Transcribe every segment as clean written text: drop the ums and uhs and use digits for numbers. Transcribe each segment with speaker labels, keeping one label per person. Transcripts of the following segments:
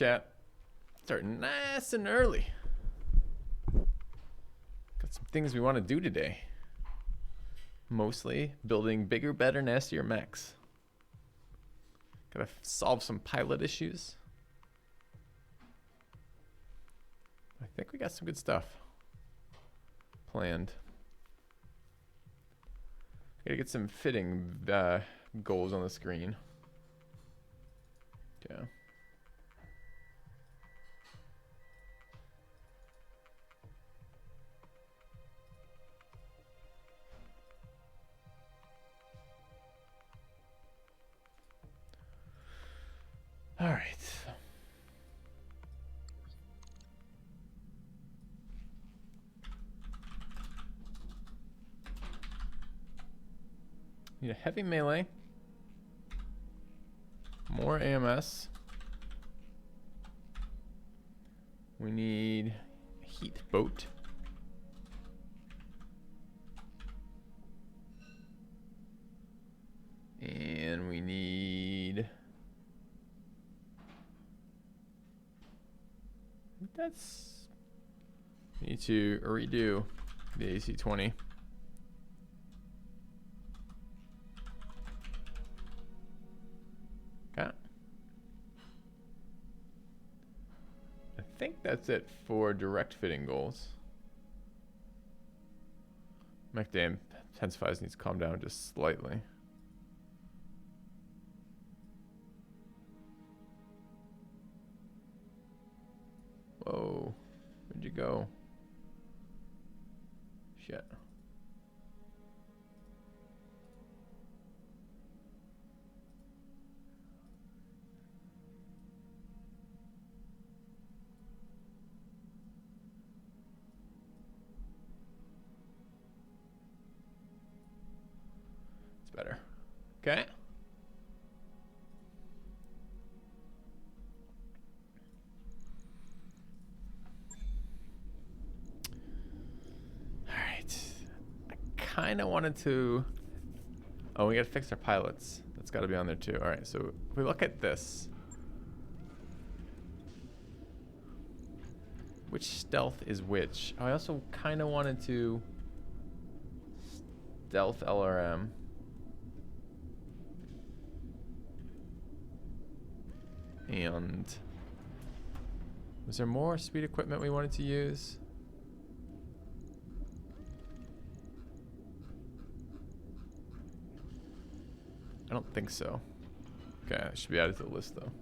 Speaker 1: chat. Starting nice and early. Got some things we want to do today. Mostly building bigger, better, nastier mechs. Gotta solve some pilot issues. I think we got some good stuff planned. Gotta get some fitting goals on the screen. Yeah. All right. Need a heavy melee. More AMS. We need a heat boat. And we need... That's... We need to redo the AC-20. Okay. I think that's it for direct fitting goals. Mech Dam intensifies needs to calm down just slightly. Whoa, where'd you go? Shit. It's better. Okay. Kind of wanted to... Oh, we gotta fix our pilots. That's gotta be on there too. All right, so if we look at this, which stealth is which? Oh, I also kind of wanted to stealth LRM. And was there more speed equipment we wanted to use? I don't think so. Okay, it should be added to the list though.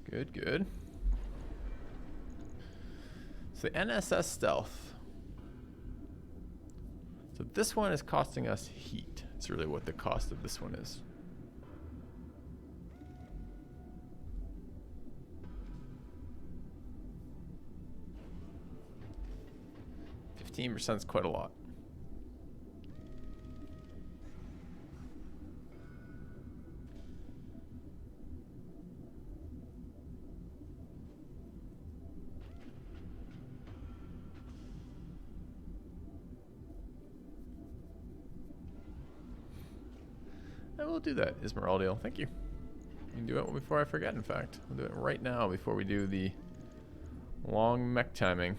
Speaker 1: Good, good. So the NSS stealth. So this one is costing us heat. It's really what the cost of this one is. %, is quite a lot. I will do that, Ismeraldiel. Thank you. You can do it before I forget, in fact. I'll do it right now before we do the long mech timing.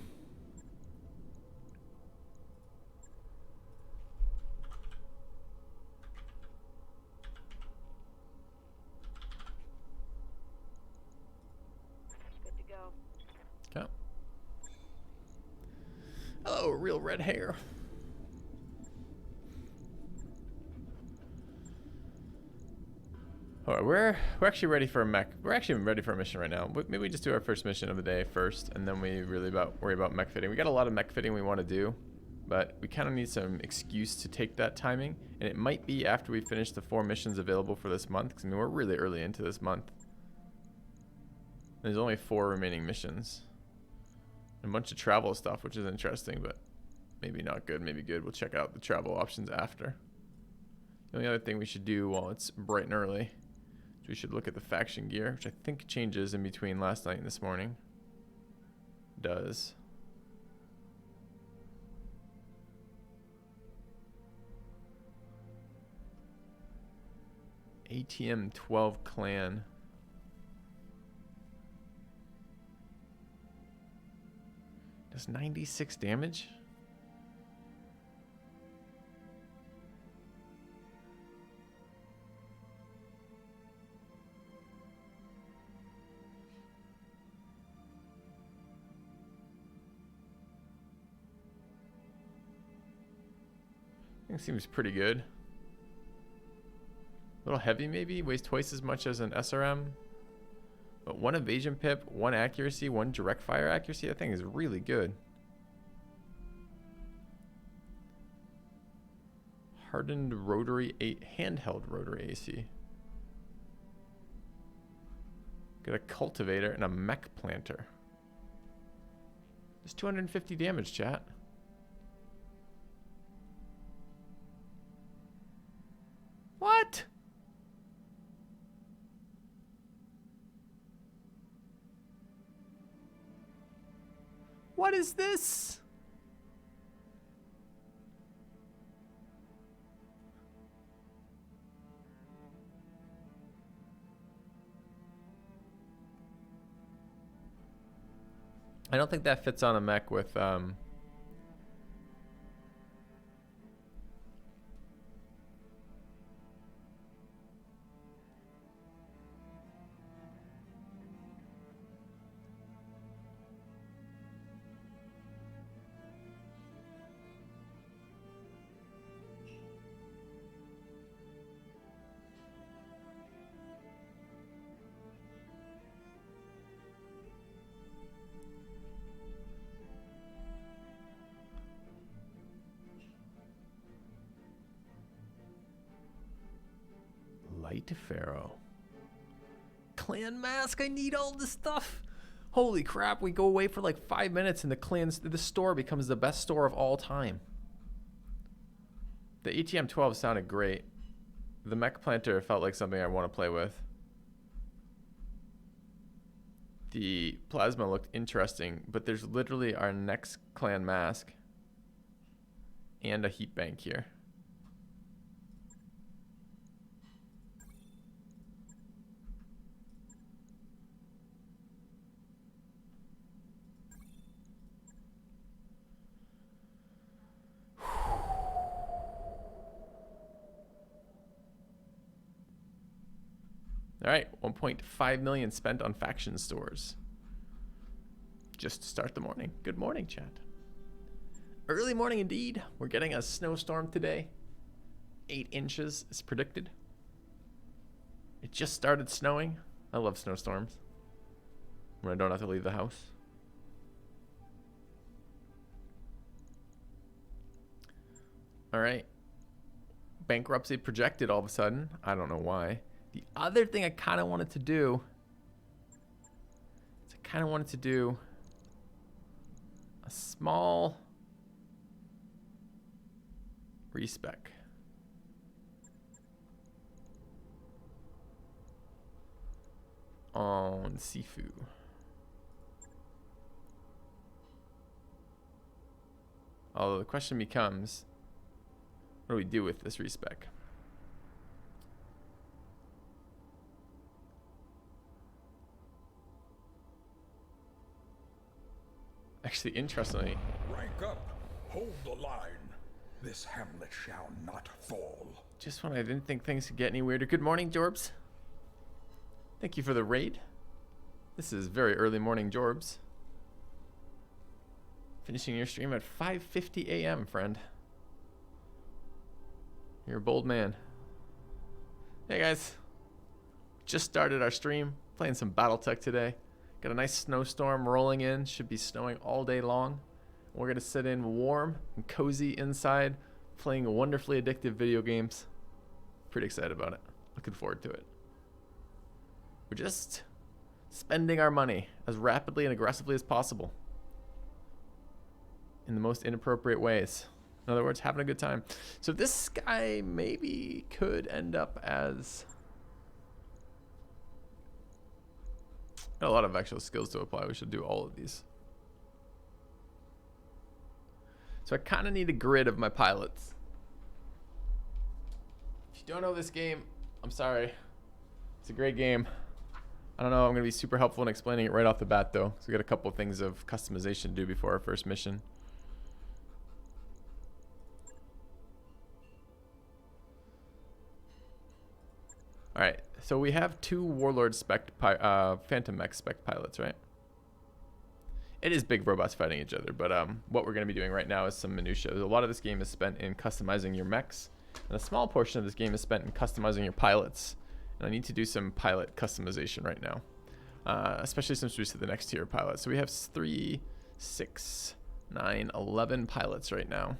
Speaker 2: Good to go.
Speaker 1: Okay. Oh, real red hair. All right, we're actually ready for a mech. We're actually ready for a mission right now. Maybe we just do our first mission of the day first, and then we really worry about mech fitting. We got a lot of mech fitting we want to do, but we kind of need some excuse to take that timing, and it might be after we finish the 4 missions available for this month. Because I mean, we're really early into this month. There's only 4 remaining missions, and a bunch of travel stuff, which is interesting, but maybe not good, maybe good. We'll check out the travel options after. The only other thing we should do while it's bright and early is we should look at the faction gear, which I think changes in between last night and this morning. Does. ATM 12 clan. Does 96 damage? I think it seems pretty good. A little heavy maybe, weighs twice as much as an SRM. But 1 evasion pip, 1 accuracy, 1 direct fire accuracy, that thing is really good. Hardened rotary, handheld rotary AC. Got a cultivator and a mech planter. There's 250 damage, chat. What? What is this? I don't think that fits on a mech with Light Pharaoh. Clan mask, I need all this stuff. Holy crap, we go away for like 5 minutes and the store becomes the best store of all time. The ATM 12 sounded great. The mech planter felt like something I want to play with. The plasma looked interesting, but there's literally our next clan mask and a heat bank here. All right, 1.5 million spent on faction stores. Just to start the morning. Good morning, chat. Early morning indeed. We're getting a snowstorm today. 8 inches is predicted. It just started snowing. I love snowstorms. When I don't have to leave the house. All right. Bankruptcy projected all of a sudden. I don't know why. The other thing I kind of wanted to do is a small respec. On Sifu. Although the question becomes, what do we do with this respec? Actually, interestingly,
Speaker 3: rank up, hold the line. This hamlet shall not fall.
Speaker 1: Just when I didn't think things could get any weirder. Good morning, Jorbs. Thank you for the raid. This is very early morning, Jorbs. Finishing your stream at 5:50 a.m., friend. You're a bold man. Hey guys, just started our stream, playing some Battletech today. Got a nice snowstorm rolling in, should be snowing all day long. We're gonna sit in warm and cozy inside, playing wonderfully addictive video games. Pretty excited about it, looking forward to it. We're just spending our money as rapidly and aggressively as possible in the most inappropriate ways. In other words, having a good time. So this guy maybe could end up as... Got a lot of actual skills to apply. We should do all of these. So I kind of need a grid of my pilots. If you don't know this game, I'm sorry. It's a great game. I don't know, I'm going to be super helpful in explaining it right off the bat, though. So we got a couple of things of customization to do before our first mission. Alright, so we have 2 Warlord spec Phantom Mech spec pilots, right? It is big robots fighting each other, but what we're going to be doing right now is some minutia. A lot of this game is spent in customizing your mechs, and a small portion of this game is spent in customizing your pilots. And I need to do some pilot customization right now, especially since we see the next tier of pilots. So we have 3, 6, 9, 11 pilots right now.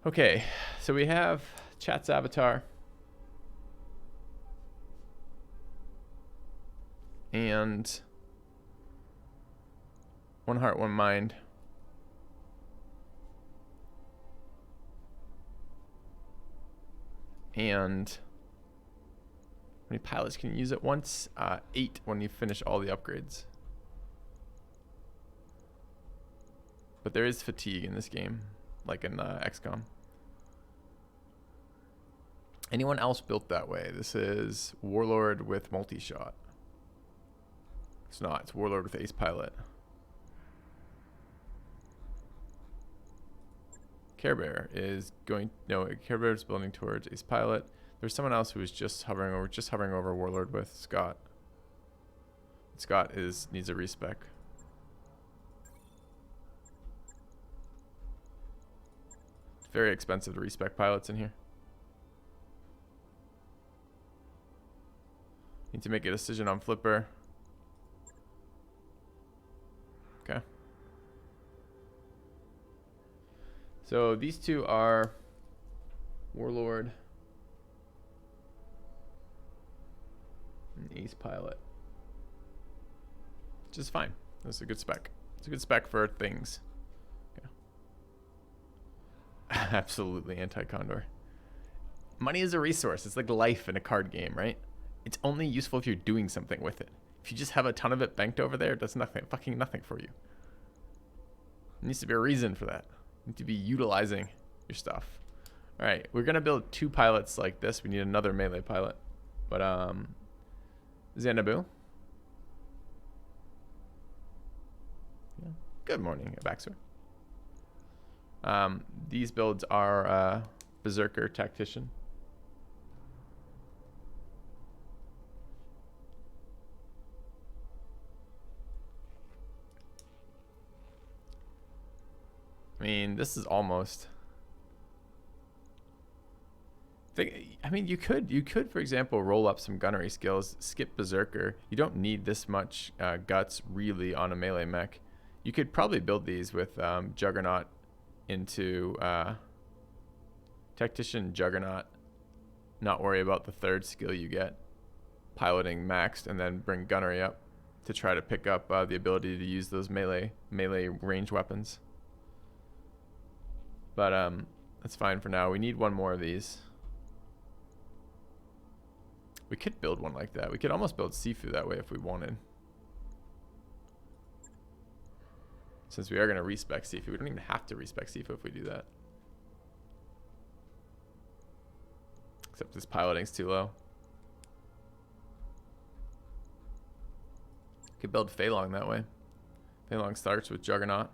Speaker 1: Okay, so we have Chat's avatar. And One Heart, One Mind. And how many pilots can you use at once? 8 when you finish all the upgrades. But there is fatigue in this game, like in XCOM. Anyone else built that way? This is Warlord with multi-shot. It's not. It's Warlord with ace pilot. Care Bear is going... No, Care Bear is building towards ace pilot. There's someone else who is just hovering over Warlord with Scott. Scott needs a respec. It's very expensive to respec pilots in here. Need to make a decision on Flipper. Okay. So these 2 are Warlord and Ace Pilot. Which is fine. That's a good spec. It's a good spec for things. Yeah. Absolutely anti-Condor. Money is a resource. It's like life in a card game, right? It's only useful if you're doing something with it. If you just have a ton of it banked over there, it does nothing, fucking nothing for you. There needs to be a reason for that. You need to be utilizing your stuff. All right, we're gonna build 2 pilots like this. We need another melee pilot, but Xanabu. Yeah. Good morning, Baxter. These builds are Berserker Tactician. I mean, this is almost... I mean, you could, for example, roll up some gunnery skills, skip Berserker. You don't need this much guts, really, on a melee mech. You could probably build these with Juggernaut into Tactician, Juggernaut, not worry about the 3rd skill you get, piloting maxed, and then bring gunnery up to try to pick up the ability to use those melee range weapons. But that's fine for now. We need 1 more of these. We could build one like that. We could almost build Sifu that way if we wanted. Since we are going to respec Sifu. We don't even have to respec Sifu if we do that. Except this piloting's too low. Could build Fei Long that way. Fei Long starts with Juggernaut.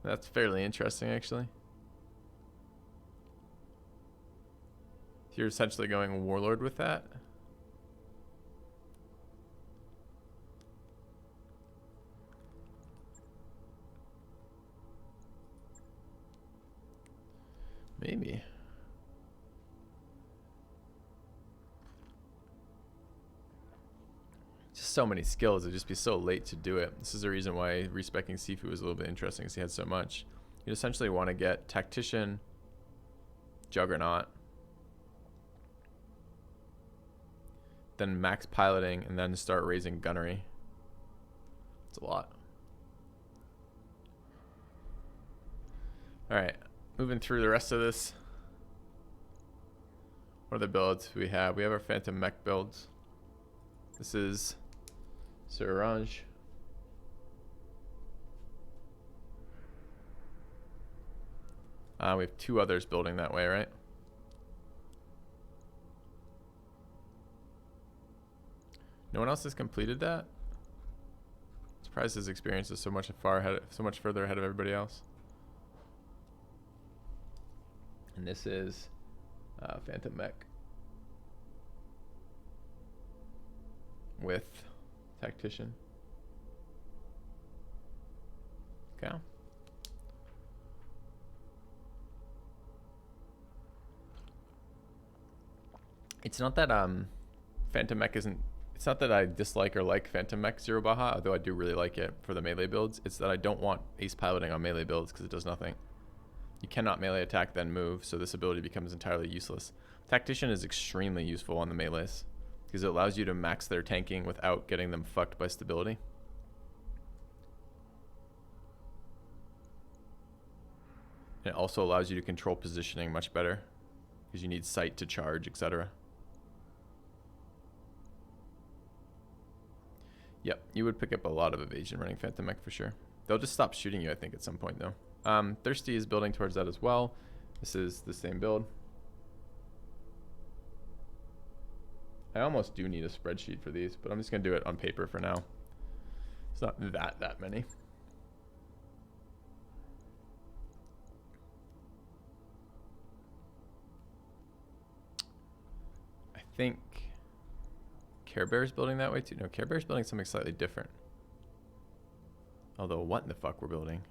Speaker 1: That's fairly interesting, actually. You're essentially going Warlord with that. Maybe. Just so many skills, it'd just be so late to do it. This is the reason why respecing Sifu was a little bit interesting, because he had so much. You essentially want to get Tactician, Juggernaut, then max piloting, and then start raising gunnery. It's a lot. All right, moving through the rest of this. What are the builds we have? We have our Phantom Mech builds. This is Sir Orange. We have 2 others building that way, right? No one else has completed that? Surprised his experience is so much further ahead of everybody else. And this is Phantom Mech with Tactician. Okay. It's not that Phantom Mech isn't. It's not that I dislike or like Phantom Mech Zero Baja, although I do really like it for the melee builds. It's that I don't want ace piloting on melee builds because it does nothing. You cannot melee attack then move, so this ability becomes entirely useless. Tactician is extremely useful on the melees because it allows you to max their tanking without getting them fucked by stability. And it also allows you to control positioning much better because you need sight to charge, etc. Yep, you would pick up a lot of evasion running Phantom Mech for sure. They'll just stop shooting you, I think, at some point, though. Thirsty is building towards that as well. This is the same build. I almost do need a spreadsheet for these, but I'm just going to do it on paper for now. It's not that many. I think Care Bear's building that way too. No, Care Bear's building something slightly different. Although, what in the fuck we're building?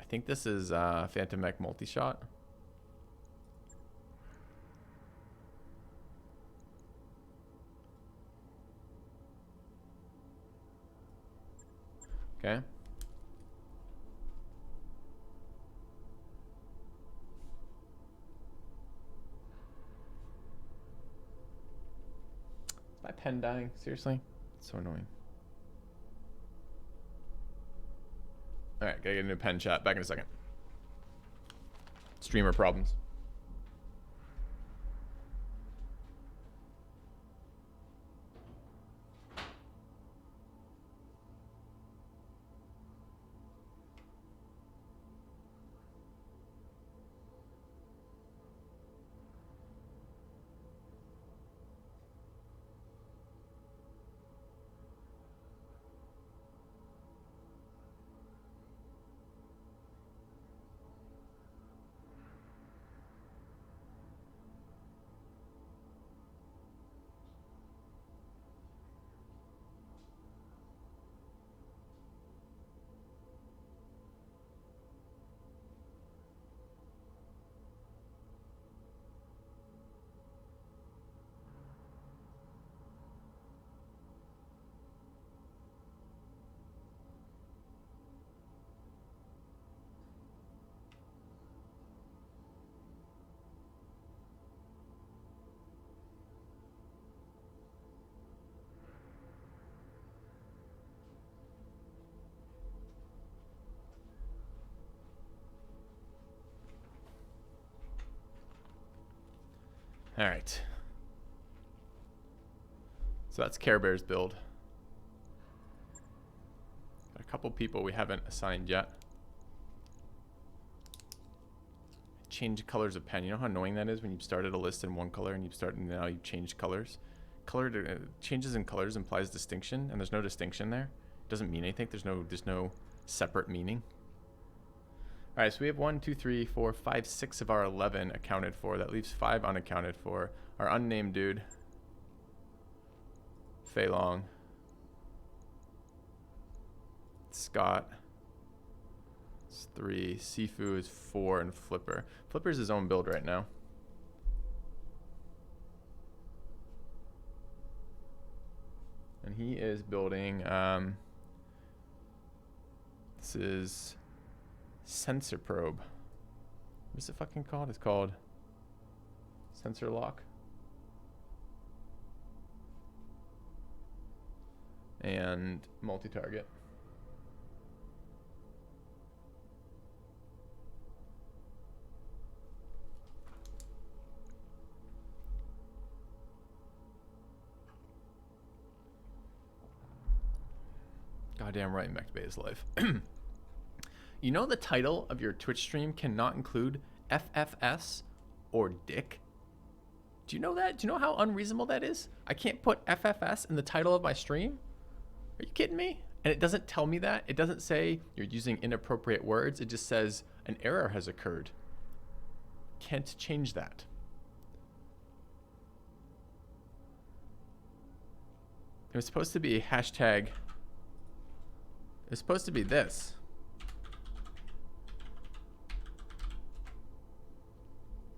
Speaker 1: I think this is Phantom Mech multi-shot. Okay. Is my pen dying? Seriously? It's so annoying. Alright, gotta get a new pen chat. Back in a second. Streamer problems. All right. So that's Care Bear's build. Got a couple people we haven't assigned yet. Change colors of pen. You know how annoying that is when you've started a list in one color and now you've changed colors? Changes in colors implies distinction, and there's no distinction there. It doesn't mean anything. There's no separate meaning. All right, so we have 1, 2, 3, 4, 5, 6 of our 11 accounted for. That leaves 5 unaccounted for. Our unnamed dude, Fei Long, Scott, it's 3, Sifu is 4, and Flipper. Flipper's his own build right now. And he is building, this is Sensor Probe. What's it fucking called? It's called Sensor Lock. and multi-target. Goddamn right, Mech Bay is life. You know the title of your Twitch stream cannot include FFS or dick? Do you know that? Do you know how unreasonable that is? I can't put FFS in the title of my stream? Are you kidding me? And it doesn't tell me that. It doesn't say you're using inappropriate words. It just says an error has occurred. Can't change that. It was supposed to be hashtag. It's supposed to be this.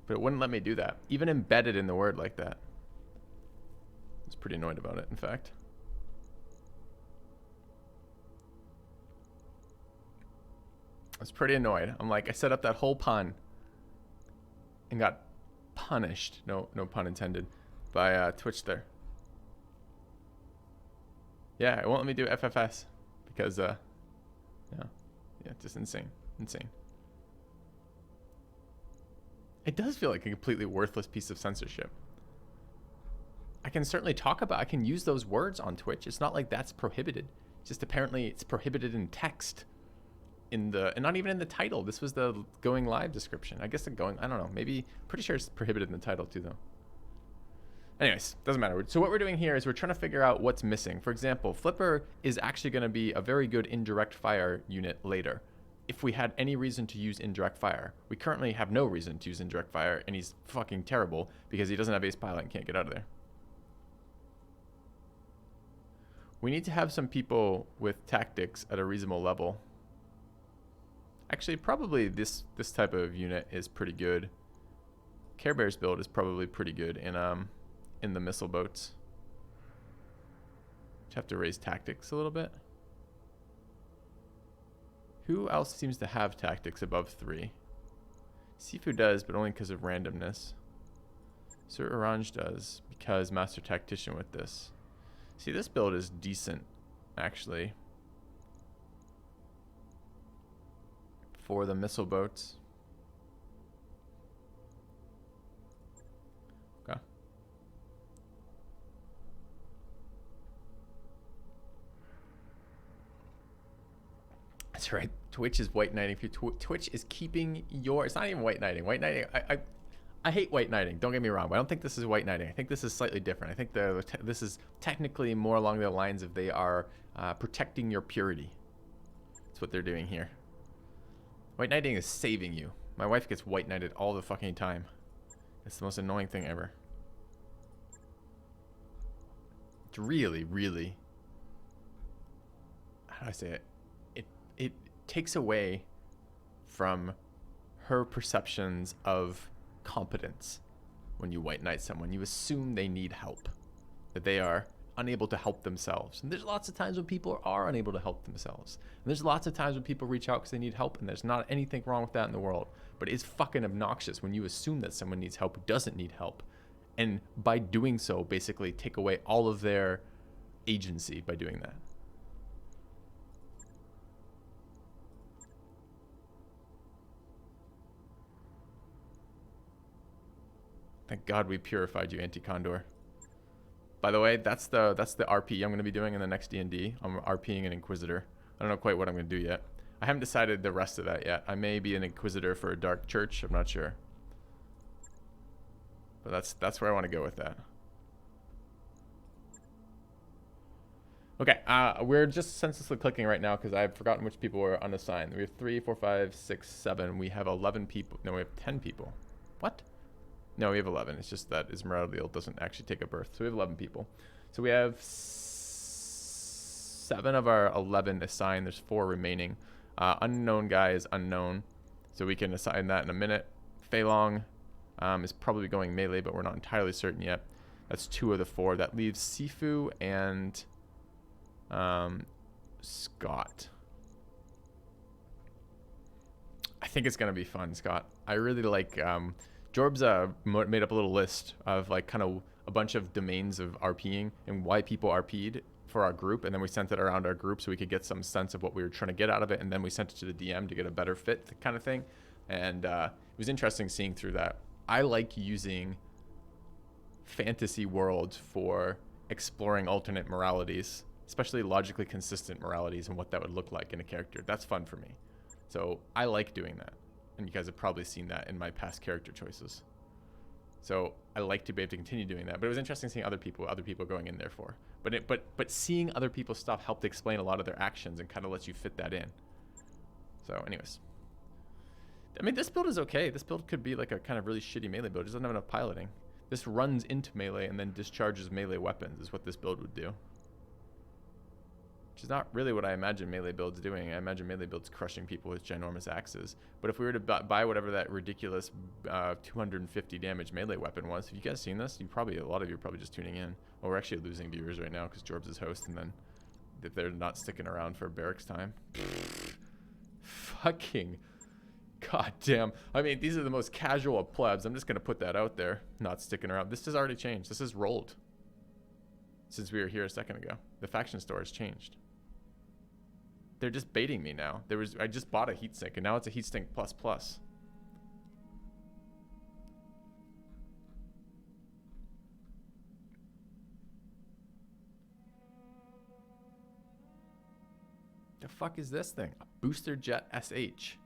Speaker 1: But it wouldn't let me do that. Even embedded in the word like that. I was pretty annoyed about it, in fact. I was pretty annoyed. I'm like, I set up that whole pun and got punished. No pun intended. By Twitch there. Yeah, it won't let me do FFS. Because, yeah, just insane. It does feel like a completely worthless piece of censorship. I can certainly I can use those words on Twitch. It's not like that's prohibited. Just apparently it's prohibited in text. And not even in the title. This was the going live description. I guess I don't know. Maybe, pretty sure it's prohibited in the title too, though. Anyways, doesn't matter. So what we're doing here is we're trying to figure out what's missing. For example, Flipper is actually going to be a very good indirect fire unit later. If we had any reason to use indirect fire. We currently have no reason to use indirect fire, and he's fucking terrible because he doesn't have ace pilot and can't get out of there. We need to have some people with tactics at a reasonable level. Actually, probably this type of unit is pretty good. Care Bear's build is probably pretty good in the missile boats. Just have to raise tactics a little bit. Who else seems to have tactics above 3? Sifu does, but only because of randomness. Sir Orange does, because Master Tactician with this. See, this build is decent, actually. For the missile boats. Okay. That's right. Twitch is white knighting. Twitch is keeping your. It's not even white knighting. White knighting. I hate white knighting. Don't get me wrong. But I don't think this is white knighting. I think this is slightly different. I think this is technically more along the lines of they are protecting your purity. That's what they're doing here. White knighting is saving you. My wife gets white knighted all the fucking time. It's the most annoying thing ever. It's really. How do I say it? It takes away from her perceptions of competence when you white knight someone. You assume they need help, that they are unable to help themselves. And there's lots of times when people are unable to help themselves. And there's lots of times when people reach out because they need help, and there's not anything wrong with that in the world. But it's fucking obnoxious when you assume that someone needs help who doesn't need help. And by doing so, basically take away all of their agency by doing that. Thank God we purified you, Anti-Condor. By the way, that's the RP I'm going to be doing in the next D&D. I'm RPing an Inquisitor. I don't know quite what I'm going to do yet. I haven't decided the rest of that yet. I may be an Inquisitor for a Dark Church. I'm not sure. But that's where I want to go with that. Okay, we're just senselessly clicking right now because I've forgotten which people were unassigned. We have 3, 4, 5, 6, 7. We have 11 people. No, we have 10 people. What? No, we have 11. It's just that Esmeralda doesn't actually take a birth. So we have 11 people. So we have 7 of our 11 assigned. There's 4 remaining. Unknown guy is unknown. So we can assign that in a minute. Fei Long is probably going melee, but we're not entirely certain yet. That's 2 of the 4. That leaves Sifu and Scott. I think it's going to be fun, Scott. I really like... Jorb's made up a little list of like kind of a bunch of domains of RPing and why people RP'd for our group, and then we sent it around our group so we could get some sense of what we were trying to get out of it, and then we sent it to the DM to get a better fit kind of thing. And it was interesting seeing through that. I like using fantasy worlds for exploring alternate moralities, especially logically consistent moralities and what that would look like in a character. That's fun for me. So I like doing that. And you guys have probably seen that in my past character choices. So I like to be able to continue doing that. But it was interesting seeing other people going in there for. But seeing other people's stuff helped explain a lot of their actions and kind of lets you fit that in. So anyways. I mean, this build is okay. This build could be like a kind of really shitty melee build. It doesn't have enough piloting. This runs into melee and then discharges melee weapons is what this build would do. Which is not really what I imagine melee builds doing. I imagine melee builds crushing people with ginormous axes. But if we were to buy whatever that ridiculous 250 damage melee weapon was, have you guys seen this? A lot of you are probably just tuning in. Well, we're actually losing viewers right now because Jorbs is host, and then they're not sticking around for barracks time. Fucking goddamn. I mean, these are the most casual of plebs. I'm just going to put that out there. Not sticking around. This has already changed. This has rolled since we were here a second ago. The faction store has changed. They're just baiting me now. I just bought a heatsink, and now it's a heatsink plus. The fuck is this thing? A booster jet SH.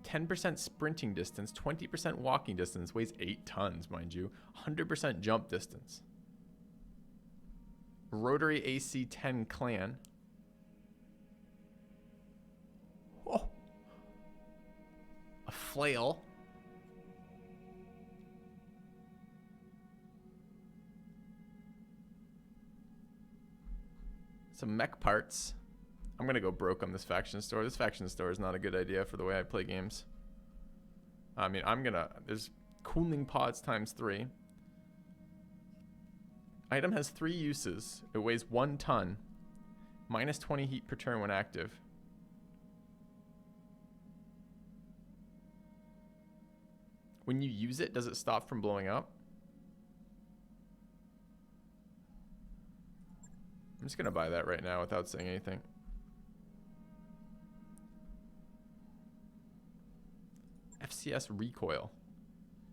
Speaker 1: 10% sprinting distance, 20% walking distance, weighs 8 tons, mind you. 100% jump distance. Rotary AC-10 clan. Oh. A flail. Some mech parts. I'm gonna go broke on this faction store. This faction store is not a good idea for the way I play games. I mean, there's cooling pods ×3. Item has 3 uses. It weighs 1 ton. Minus 20 heat per turn when active. When you use it, does it stop from blowing up? I'm just gonna buy that right now without saying anything. FCS recoil.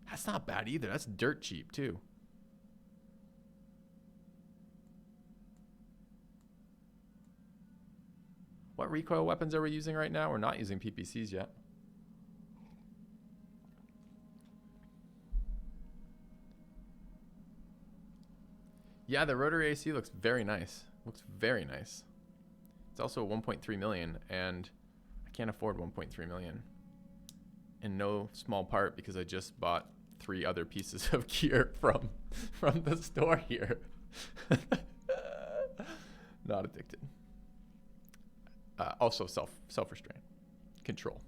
Speaker 1: That's not bad either. That's dirt cheap too. What recoil weapons are we using right now? We're not using PPCs yet. Yeah, the rotary AC looks very nice. Looks very nice. It's also 1.3 million, and I can't afford 1.3 million. In no small part because I just bought 3 other pieces of gear from the store here. Not addicted. Also self-restraint. Control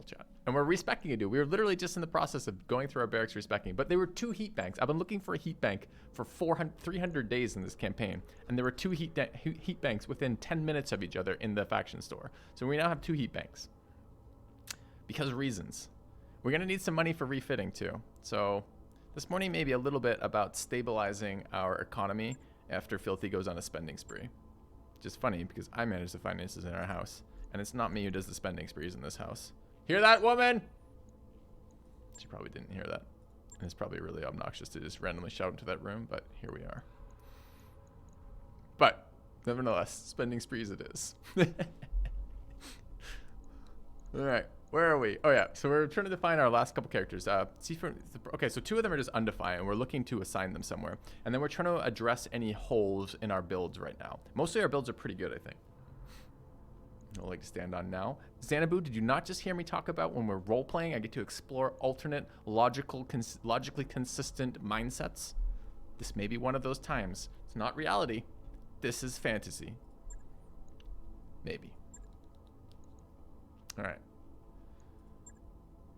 Speaker 1: chat. And we're respecking a dude. We were literally just in the process of going through our barracks respecking, but there were 2 heat banks. I've been looking for a heat bank for 300 days in this campaign, and there were 2 heat banks within 10 minutes of each other in the faction store. So we now have 2 heat banks. Because of reasons. We're going to need some money for refitting too. So this morning maybe a little bit about stabilizing our economy after Filthy goes on a spending spree. Just funny because I manage the finances in our house. And it's not me who does the spending sprees in this house. Hear that, woman? She probably didn't hear that. And it's probably really obnoxious to just randomly shout into that room, but here we are. But nevertheless, spending sprees it is. All right. Where are we? Oh, yeah. So we're trying to define our last couple characters. Okay, so 2 of them are just undefined, and we're looking to assign them somewhere. And then we're trying to address any holes in our builds right now. Mostly our builds are pretty good, I think. I'd like to stand on now. Xanadu, did you not just hear me talk about when we're role-playing, I get to explore alternate, logically consistent mindsets? This may be one of those times. It's not reality. This is fantasy. Maybe. All right.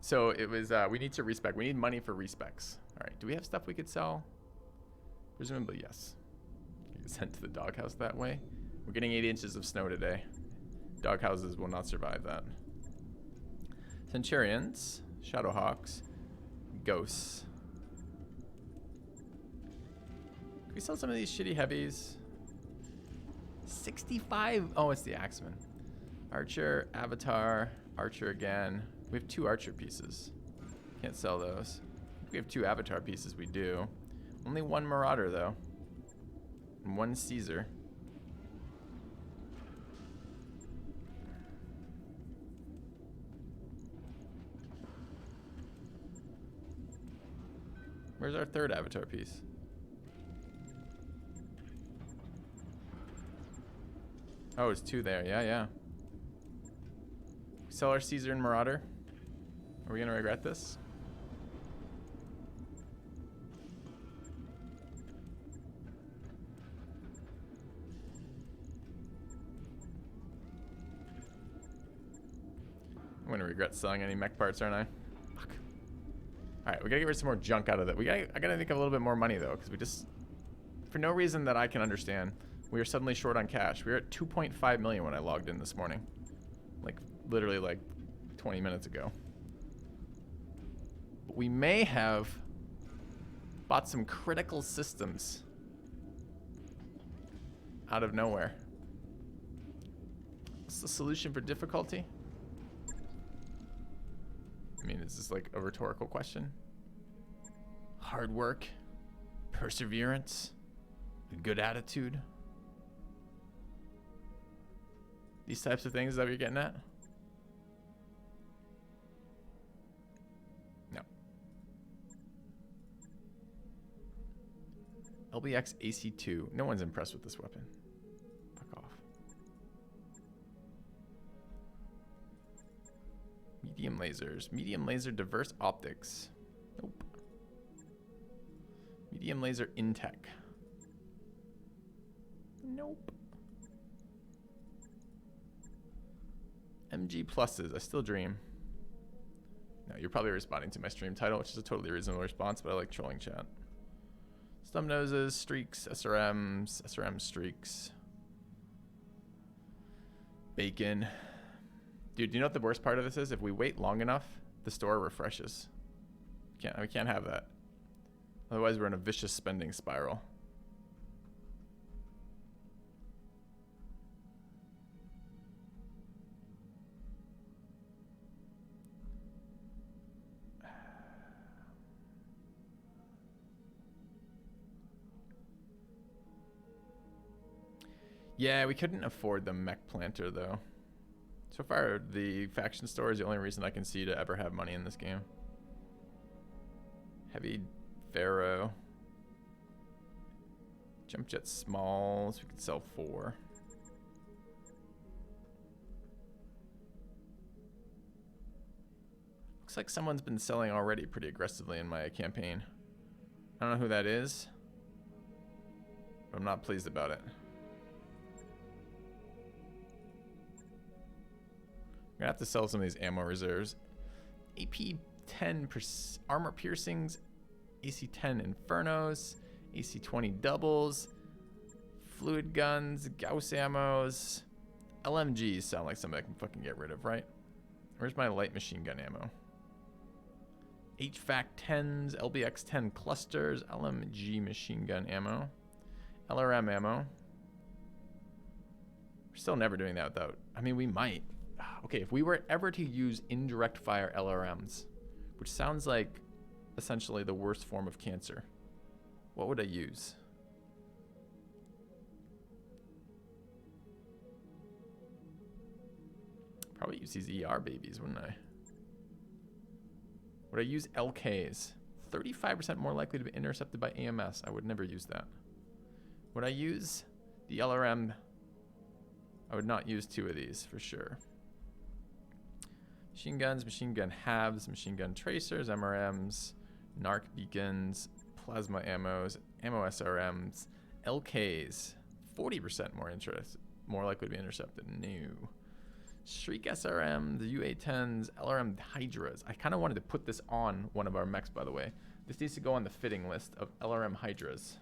Speaker 1: So it was, we need to respec. We need money for respecs. All right, do we have stuff we could sell? Presumably, yes. Get sent to the doghouse that way. We're getting 8 inches of snow today. Doghouses will not survive that. Centurions, Shadowhawks, Ghosts. Can we sell some of these shitty heavies? 65. Oh, it's the Axeman. Archer, Avatar, Archer again. We have 2 Archer pieces. Can't sell those. We have 2 Avatar pieces, we do. Only 1 Marauder, though. And 1 Caesar. Where's our 3rd Avatar piece? Oh, it's 2 there. Yeah, yeah. Sell our Caesar and Marauder. Are we gonna regret this? I'm gonna regret selling any mech parts, aren't I? Fuck. All right, we gotta get rid of some more junk out of that. I gotta think of a little bit more money though, because we just, for no reason that I can understand, we are suddenly short on cash. We were at 2.5 million when I logged in this morning, like literally like 20 minutes ago. But we may have bought some critical systems out of nowhere. What's the solution for difficulty? I mean, is this like a rhetorical question? Hard work, perseverance, a good attitude. These types of things, is that what you're getting at? No. LBX AC2. No one's impressed with this weapon. Fuck off. Medium lasers. Medium laser diverse optics. Nope. Medium laser Intech. Nope. MG pluses. I still dream. No, you're probably responding to my stream title, which is a totally reasonable response, but I like trolling chat. Stub noses, streaks, SRMs, SRM streaks. Bacon. Dude, do you know what the worst part of this is? If we wait long enough, the store refreshes. We can't have that. Otherwise, we're in a vicious spending spiral. Yeah, we couldn't afford the mech planter, though. So far, the faction store is the only reason I can see to ever have money in this game. Heavy Pharaoh. Jump jet smalls. We could sell 4. Looks like someone's been selling already pretty aggressively in my campaign. I don't know who that is, but I'm not pleased about it. I'm gonna have to sell some of these ammo reserves. AP 10 armor piercings, AC 10 infernos, AC 20 doubles, fluid guns, Gauss ammos, LMGs sound like something I can fucking get rid of, right? Where's my light machine gun ammo? HVAC 10s, LBX 10 clusters, LMG machine gun ammo, LRM ammo. We're still never doing that without, I mean, we might. Okay, if we were ever to use indirect fire LRMs, which sounds like essentially the worst form of cancer, what would I use? Probably use these ER babies, wouldn't I? Would I use LKs? 35% more likely to be intercepted by AMS. I would never use that. Would I use the LRM? I would not use 2 of these for sure. Machine guns, machine gun halves, machine gun tracers, MRMs, narc beacons, plasma ammos, ammo SRMs, LKs. 40% more likely to be intercepted. No. Shriek SRM, the UA-10s, LRM Hydras. I kind of wanted to put this on one of our mechs, by the way. This needs to go on the fitting list of LRM Hydras.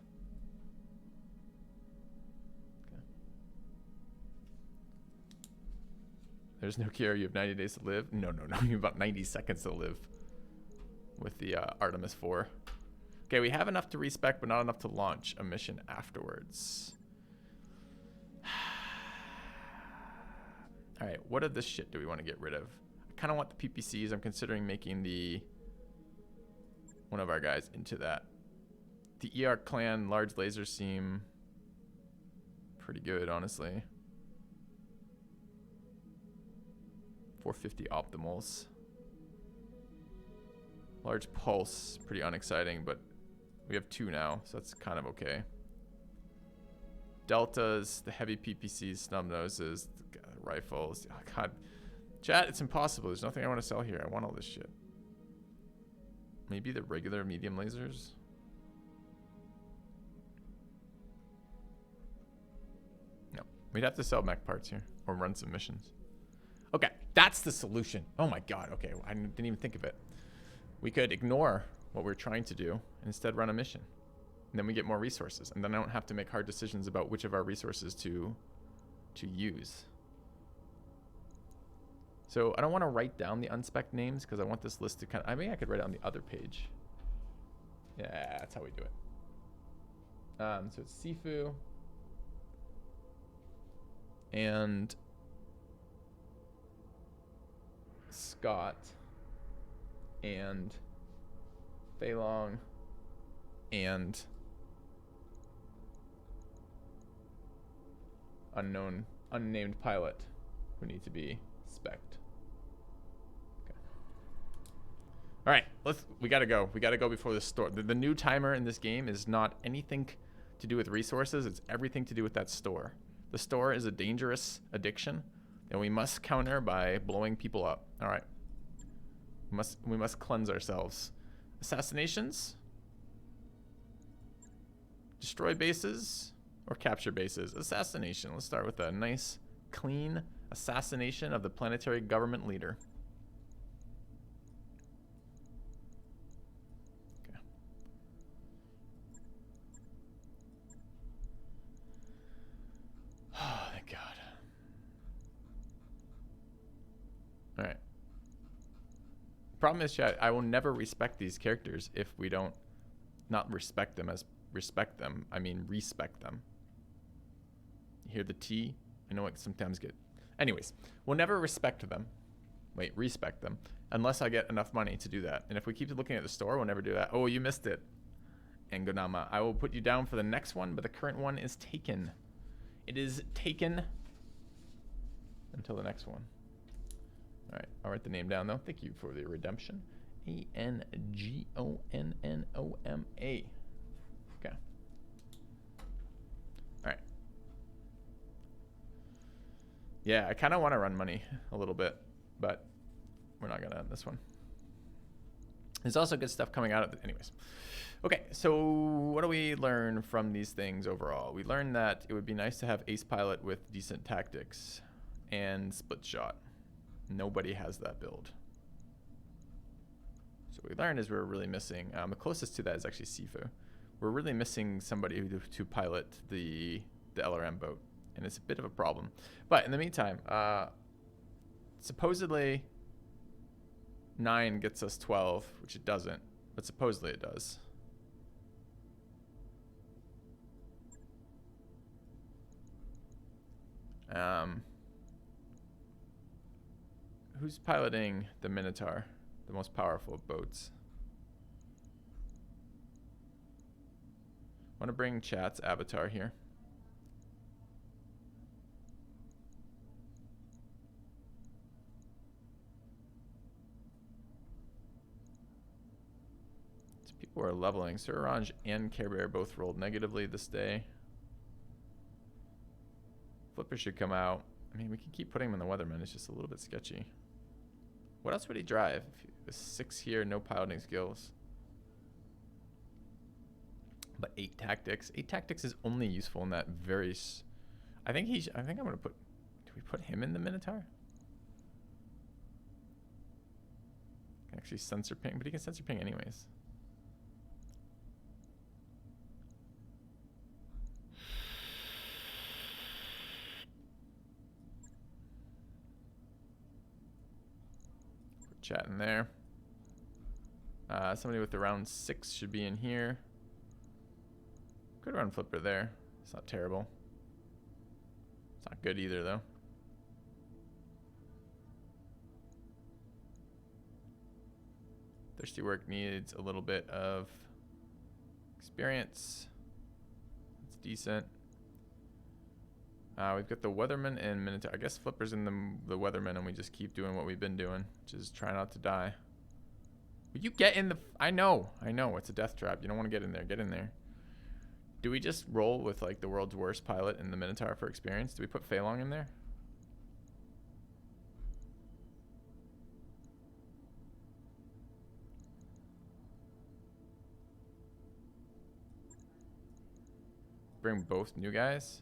Speaker 1: Okay. There's no cure. You have 90 days to live. No. You have about 90 seconds to live with the Artemis 4. Okay, we have enough to respec, but not enough to launch a mission afterwards. All right, what of this shit do we want to get rid of? I kind of want the PPCs. I'm considering making one of our guys into that. The ER clan large lasers seem pretty good, honestly. 450 optimals. Large pulse, pretty unexciting, but we have 2 now, so that's kind of okay. Deltas, the heavy PPCs, snub noses, the rifles. Oh, God. Chat, it's impossible. There's nothing I want to sell here. I want all this shit. Maybe the regular medium lasers? No. We'd have to sell mech parts here or run some missions. Okay, that's the solution. Oh my God. Okay, I didn't even think of it. We could ignore what we're trying to do and instead run a mission. And then we get more resources. And then I don't have to make hard decisions about which of our resources to use. So I don't want to write down the unspec names because I want this list to kind of... I mean, I could write it on the other page. Yeah, that's how we do it. So it's Sifu. And Scott. And Fei Long. And unnamed pilot who need to be spec'd. Okay. All right, we gotta go. We gotta go before the store. The new timer in this game is not anything to do with resources. It's everything to do with that store. The store is a dangerous addiction, and we must counter by blowing people up. All right. We must cleanse ourselves. Assassinations. Destroy bases or capture bases. Assassination. Let's start with a nice, clean assassination of the planetary government leader. Okay. Oh, thank God. All right. Problem is, chat, I will never respect these characters if we don't not respect them as respect them. I mean, respect them. You hear the T? I know it sometimes get... Anyways, we'll never respect them. Wait, respect them. Unless I get enough money to do that. And if we keep looking at the store, we'll never do that. Oh, you missed it. Angonama. I will put you down for the next one, but the current one is taken. It is taken until the next one. All right, I'll write the name down, though. Thank you for the redemption. A-N-G-O-N-N-O-M-A. Okay. All right. Yeah, I kind of want to run money a little bit, but we're not going to on this one. There's also good stuff coming out of it. Anyways. Okay, so what do we learn from these things overall? We learned that it would be nice to have ace pilot with decent tactics and split shot. Nobody has that build. So what we learned is we're really missing, the closest to that is actually Sifu. We're really missing somebody to pilot the LRM boat, and it's a bit of a problem. But in the meantime, supposedly 9 gets us 12, which it doesn't, but supposedly it does. Who's piloting the Minotaur, the most powerful of boats? I want to bring chat's avatar here. So people are leveling. Sir Orange and Care Bear both rolled negatively this day. Flipper should come out. I mean, we can keep putting him in the Weatherman. It's just a little bit sketchy. What else would he drive? If 6 here, no piloting skills. But 8 tactics. 8 tactics is only useful in that very... I think I'm going to put... Do we put him in the Minotaur? Can actually sensor ping, but he can sensor ping anyways. Chat in there. Somebody with around 6 should be in here. Could run Flipper there. It's not terrible. It's not good either, though. Electricity work needs a little bit of experience. It's decent. We've got the Weatherman and Minotaur. I guess Flipper's in the Weatherman, and we just keep doing what we've been doing, which is try not to die. Would you get in the... I know. It's a death trap. You don't want to get in there. Get in there. Do we just roll with, like, the world's worst pilot and the Minotaur for experience? Do we put Fei Long in there? Bring both new guys?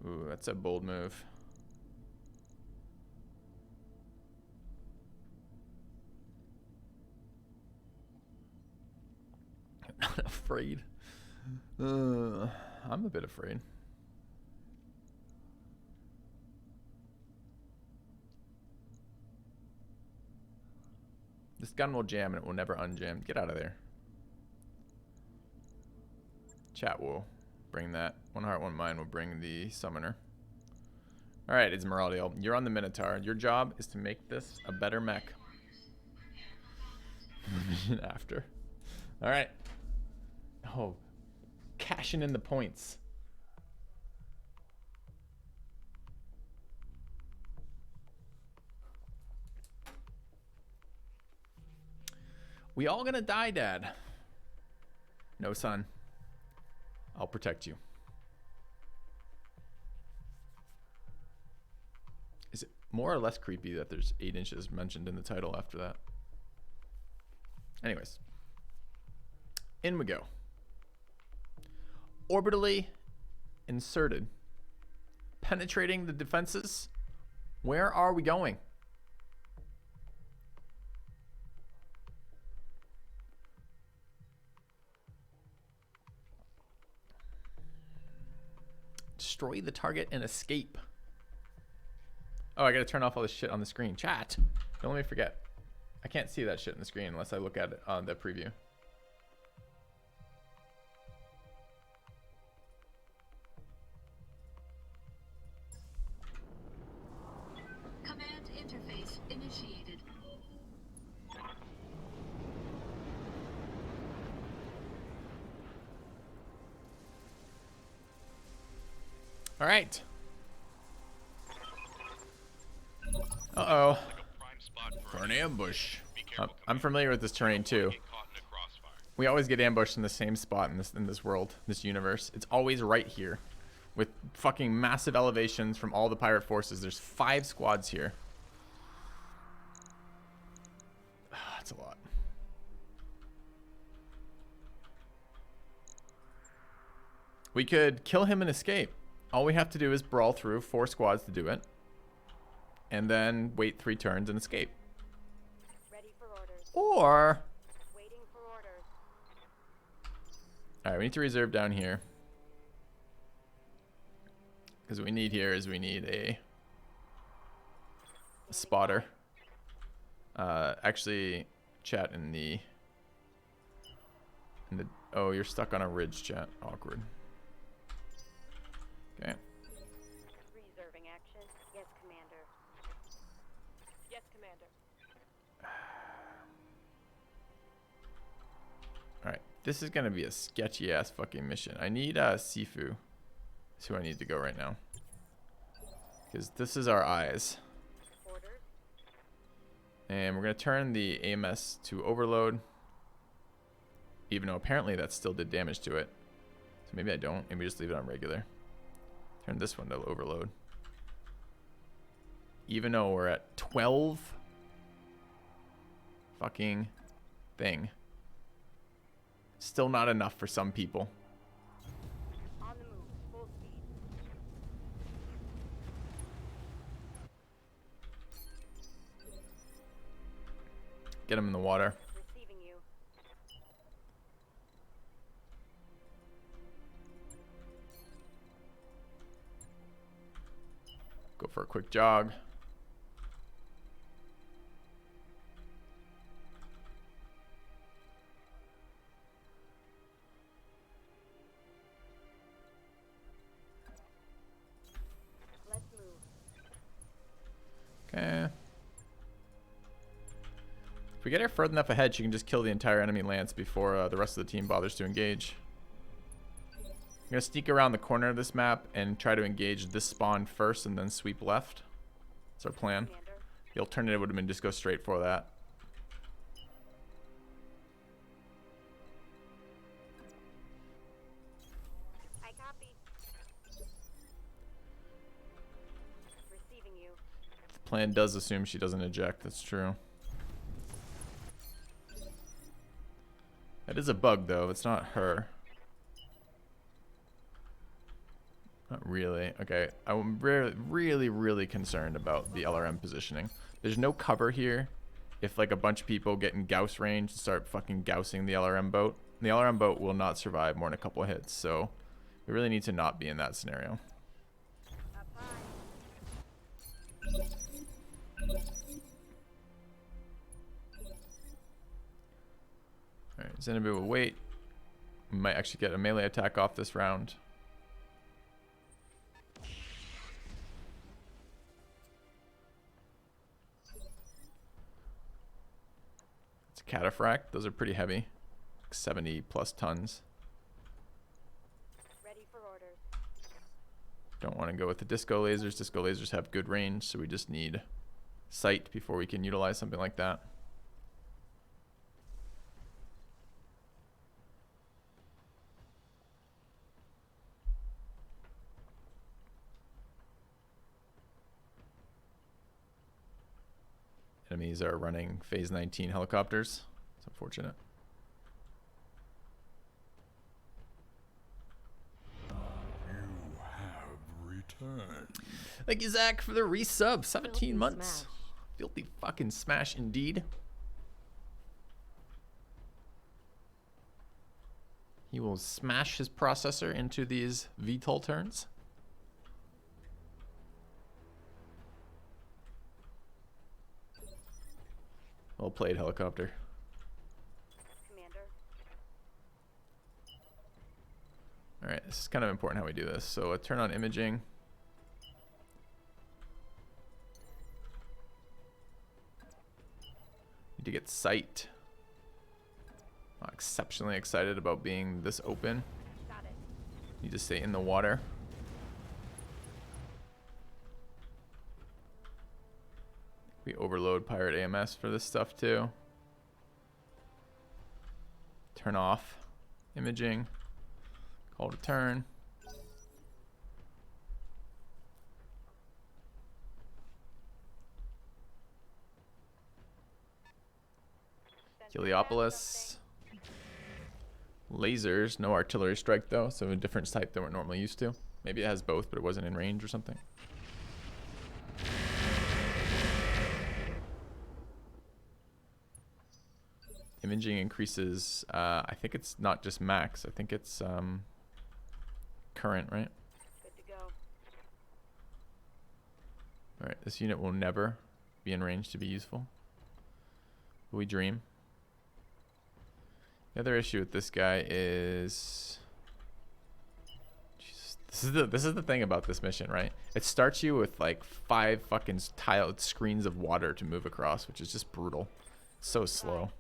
Speaker 1: Ooh, that's a bold move. I'm not afraid. I'm a bit afraid. This gun will jam and it will never unjam. Get out of there. Chat will bring that. One Heart, One Mind will bring the Summoner. Alright, Esmeralda, you're on the Minotaur. Your job is to make this a better mech. Mission after. Alright. Oh. Cashing in the points. We all gonna die, Dad. No, son. I'll protect you. Is it more or less creepy that there's 8 inches mentioned in the title after that? Anyways. In we go. Orbitally inserted. Penetrating the defenses. Where are we going? Destroy the target and escape. Oh, I gotta turn off all this shit on the screen. Chat. Don't let me forget. I can't see that shit in the screen unless I look at it on the preview.
Speaker 2: Command interface initiated.
Speaker 1: All right. Uh-oh. For an ambush. I'm familiar with this terrain too. We always get ambushed in the same spot in this world, this universe. It's always right here, with fucking massive elevations from all the pirate forces. There's 5 squads here. That's a lot. We could kill him and escape. All we have to do is brawl through 4 squads to do it. And then wait 3 turns and escape.
Speaker 2: Ready for orders.
Speaker 1: Or...
Speaker 2: Waiting for orders.
Speaker 1: Alright, we need to reserve down here. Because what we need here is we need a spotter. Actually, chat in the... Oh, you're stuck on a ridge, chat. Awkward. Okay.
Speaker 2: Reserving action. Yes, Commander. Yes, Commander.
Speaker 1: Alright, this is gonna be a sketchy ass fucking mission. I need Sifu. That's who I need to go right now. Because this is our eyes.
Speaker 2: Orders.
Speaker 1: And we're gonna turn the AMS to overload. Even though apparently that still did damage to it. So maybe I don't. Maybe just leave it on regular. Turn this one to overload. Even though we're at 12 fucking thing. Still not enough for some people.
Speaker 2: On the move. Full speed.
Speaker 1: Get him in the water.
Speaker 2: Receiving you.
Speaker 1: Go for a quick jog.
Speaker 2: Let's move.
Speaker 1: we get her further enough ahead, she can just kill the entire enemy lance before the rest of the team bothers to engage. I'm going to sneak around the corner of this map and try to engage this spawn first and then sweep left. That's our plan.
Speaker 2: Commander.
Speaker 1: The alternative would have been just go straight for that.
Speaker 2: I copy. Receiving you.
Speaker 1: The plan does assume she doesn't eject. That's true. That is a bug, though. It's not her. Not really. Okay, I'm really concerned about the LRM positioning. There's no cover here. If like a bunch of people get in Gauss range and start fucking gaussing the LRM boat, the LRM boat will not survive more than a couple of hits. So we really need to not be in that scenario.
Speaker 2: Up high.
Speaker 1: All right, Zenobia will wait. We might actually get a melee attack off this round. Cataphract, those are pretty heavy, like 70 plus tons.
Speaker 2: Ready for orders.
Speaker 1: Don't want to go with the disco lasers. Disco lasers have good range, so we just need sight before we can utilize something like that. Enemies are running phase 19 helicopters. It's unfortunate.
Speaker 3: You have returned.
Speaker 1: Thank you, Zach, for the resub. 17
Speaker 2: Filthy
Speaker 1: months.
Speaker 2: smash.
Speaker 1: Filthy fucking smash indeed. He will smash his processor into these VTOL turns. Well played, helicopter.
Speaker 2: Commander.
Speaker 1: Alright, this is kind of important how we do this. So turn on imaging. Need to get sight. Not exceptionally excited about being this open.
Speaker 2: Got it.
Speaker 1: Need to stay in the water. We overload Pirate AMS for this stuff too. Turn off imaging. Call to turn. Heliopolis. Lasers, no artillery strike though, so a different type than we're normally used to. Maybe it has both, but it wasn't in range or something. Imaging increases, I think it's not just max, I think it's current, right?
Speaker 2: Good to go.
Speaker 1: Alright, this unit will never be in range to be useful. But we dream. The other issue with this guy is... Jesus, this is the thing about this mission, right? It starts you with like 5 fucking tiled screens of water to move across, which is just brutal. So slow.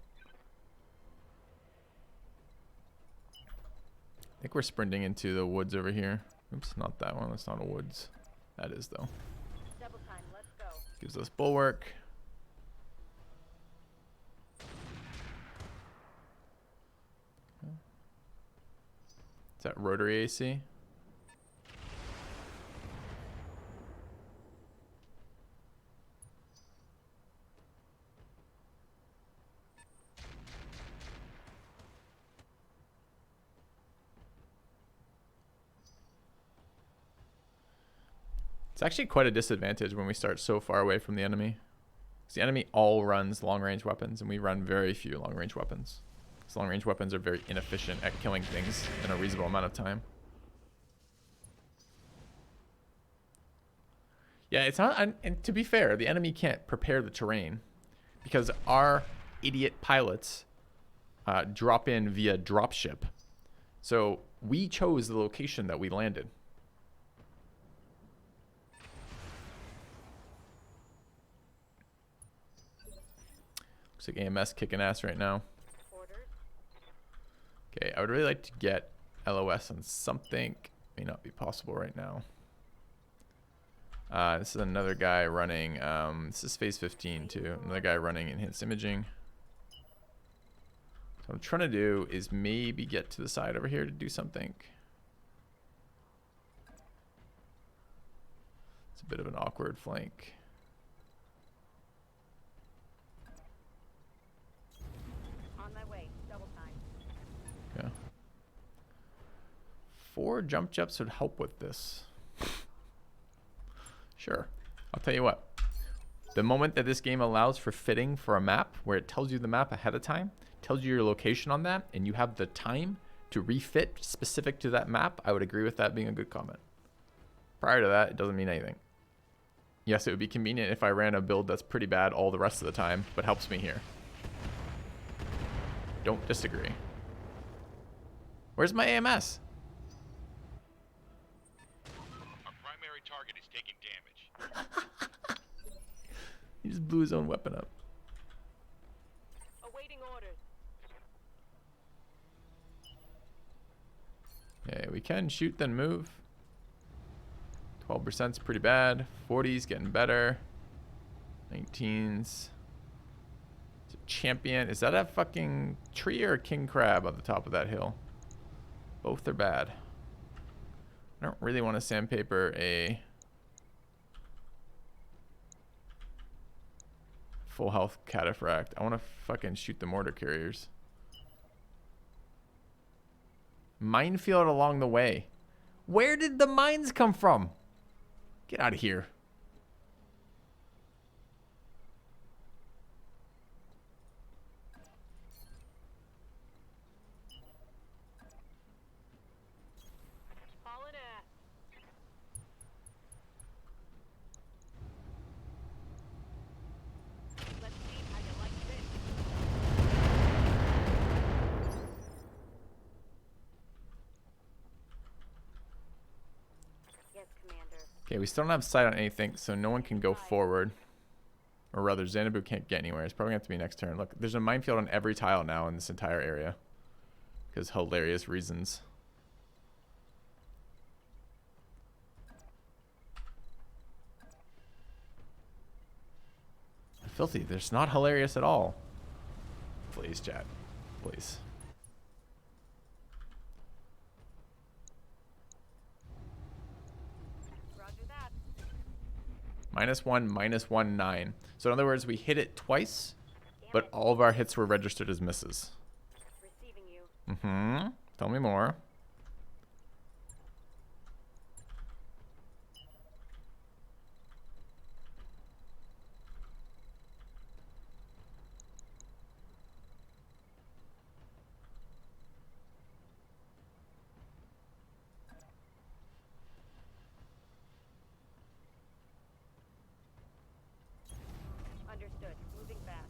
Speaker 1: I think we're sprinting into the woods over here. Oops, not that one. That's not a woods. That is, though.
Speaker 2: Double time. Let's go.
Speaker 1: Gives us bulwark. Is that rotary AC? It's actually quite a disadvantage when we start so far away from the enemy. 'Cause the enemy all runs long-range weapons, and we run very few long-range weapons. Because long-range weapons are very inefficient at killing things in a reasonable amount of time. Yeah, it's not... And to be fair, the enemy can't prepare the terrain. Because our idiot pilots drop in via dropship. So we chose the location that we landed. Looks Looks like AMS kicking ass right now.
Speaker 2: Orders.
Speaker 1: Okay, I would really like to get LOS on something. May not be possible right now. This is another guy running. This is phase 15 too. Another guy running enhanced imaging. So what I'm trying to do is maybe get to the side over here to do something. It's a bit of an awkward flank.
Speaker 2: On my way. Double time.
Speaker 1: Okay. 4 jump jets would help with this. Sure. I'll tell you what. The moment that this game allows for fitting for a map, where it tells you the map ahead of time, tells you your location on that, and you have the time to refit specific to that map, I would agree with that being a good comment. Prior to that, it doesn't mean anything. Yes, it would be convenient if I ran a build that's pretty bad all the rest of the time, but helps me here. Don't disagree. Where's my AMS?
Speaker 4: Our primary target is taking damage.
Speaker 1: He just blew his own weapon up.
Speaker 2: Awaiting orders.
Speaker 1: Yeah, we can shoot then move. 12% is pretty bad. 40's getting better. 19's. It's a champion. Is that a fucking tree or a king crab at the top of that hill? Both are bad. I don't really want to sandpaper a full health cataphract. I want to fucking shoot the mortar carriers. Minefield along the way. Where did the mines come from? Get out of here.
Speaker 2: Hauling ass. Let's see how you like this. Yes, Commander.
Speaker 1: Okay, we still don't have sight on anything, so no one can go forward. Or rather, Xanabu can't get anywhere. It's probably going to have to be next turn. Look, there's a minefield on every tile now in this entire area. Because hilarious reasons. Filthy. There's not hilarious at all. Please, chat. Please.
Speaker 2: Roger that.
Speaker 1: -1, -1, 9. So in other words, we hit it twice, but all of our hits were registered as misses.
Speaker 2: Receiving you.
Speaker 1: Mm-hmm. Tell me more.
Speaker 2: Understood. Moving fast.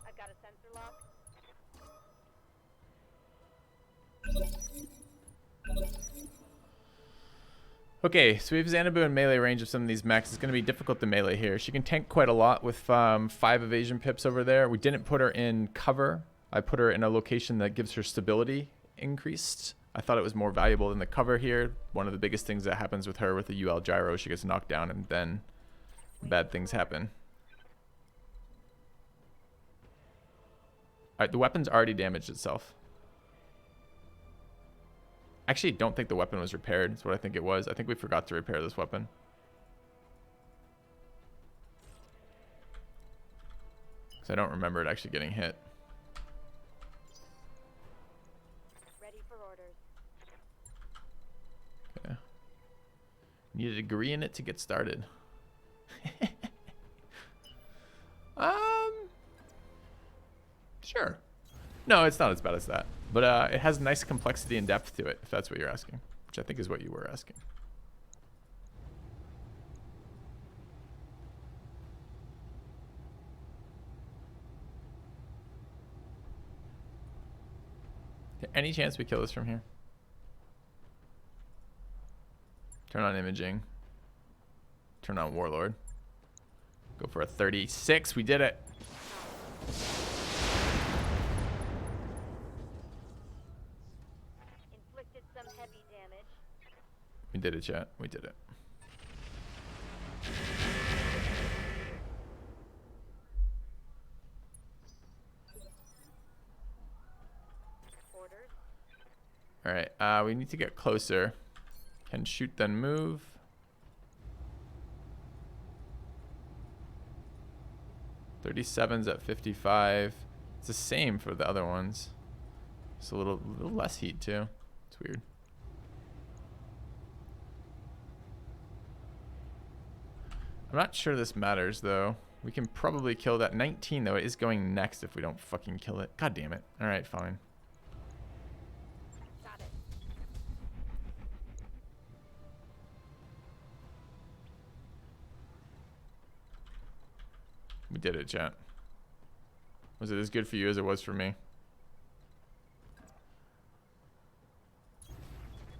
Speaker 2: I've got a sensor lock.
Speaker 1: Okay, so we have Xanabu in melee range of some of these mechs. It's going to be difficult to melee here. She can tank quite a lot with 5 evasion pips over there. We didn't put her in cover. I put her in a location that gives her stability increased. I thought it was more valuable than the cover here. One of the biggest things that happens with her with the UL gyro, she gets knocked down and then bad things happen. Alright, the weapon's already damaged itself. Actually, don't think the weapon was repaired. That's what I think it was. I think we forgot to repair this weapon. Because I don't remember it actually getting hit.
Speaker 2: Ready for orders.
Speaker 1: Okay. Need a degree in it to get started. Sure. No, it's not as bad as that. But it has nice complexity and depth to it, if that's what you're asking. Which I think is what you were asking. there any chance we kill this from here? Turn on imaging. Turn on warlord. Go for a 36. We did it.
Speaker 2: Inflicted some heavy damage.
Speaker 1: We did it, chat. We did it.
Speaker 2: Orders.
Speaker 1: All right. We need to get closer. Can shoot then move. .37's at 55. It's the same for the other ones. It's a little less heat too. It's weird. I'm not sure this matters though. We can probably kill that. 19 though, it is going next if we don't fucking kill it. God damn it. All right, fine.
Speaker 2: Got it.
Speaker 1: We did it, chat. Was it as good for you as it was for me?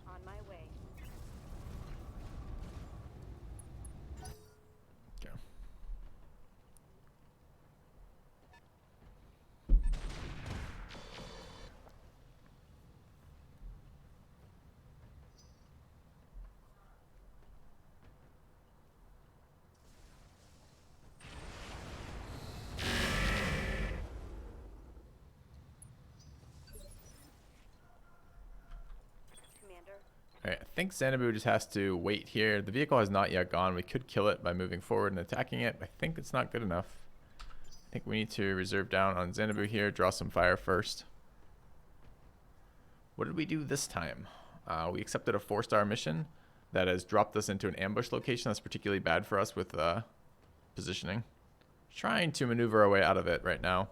Speaker 2: On my way.
Speaker 1: Okay.
Speaker 2: Commander.
Speaker 1: Alright, I think Xanadu just has to wait here. The vehicle has not yet gone. We could kill it by moving forward and attacking it. I think it's not good enough. I think we need to reserve down on Xanadu here, draw some fire first. What did we do this time? We accepted a 4-star mission that has dropped us into an ambush location. That's particularly bad for us with positioning. Trying to maneuver our way out of it right now.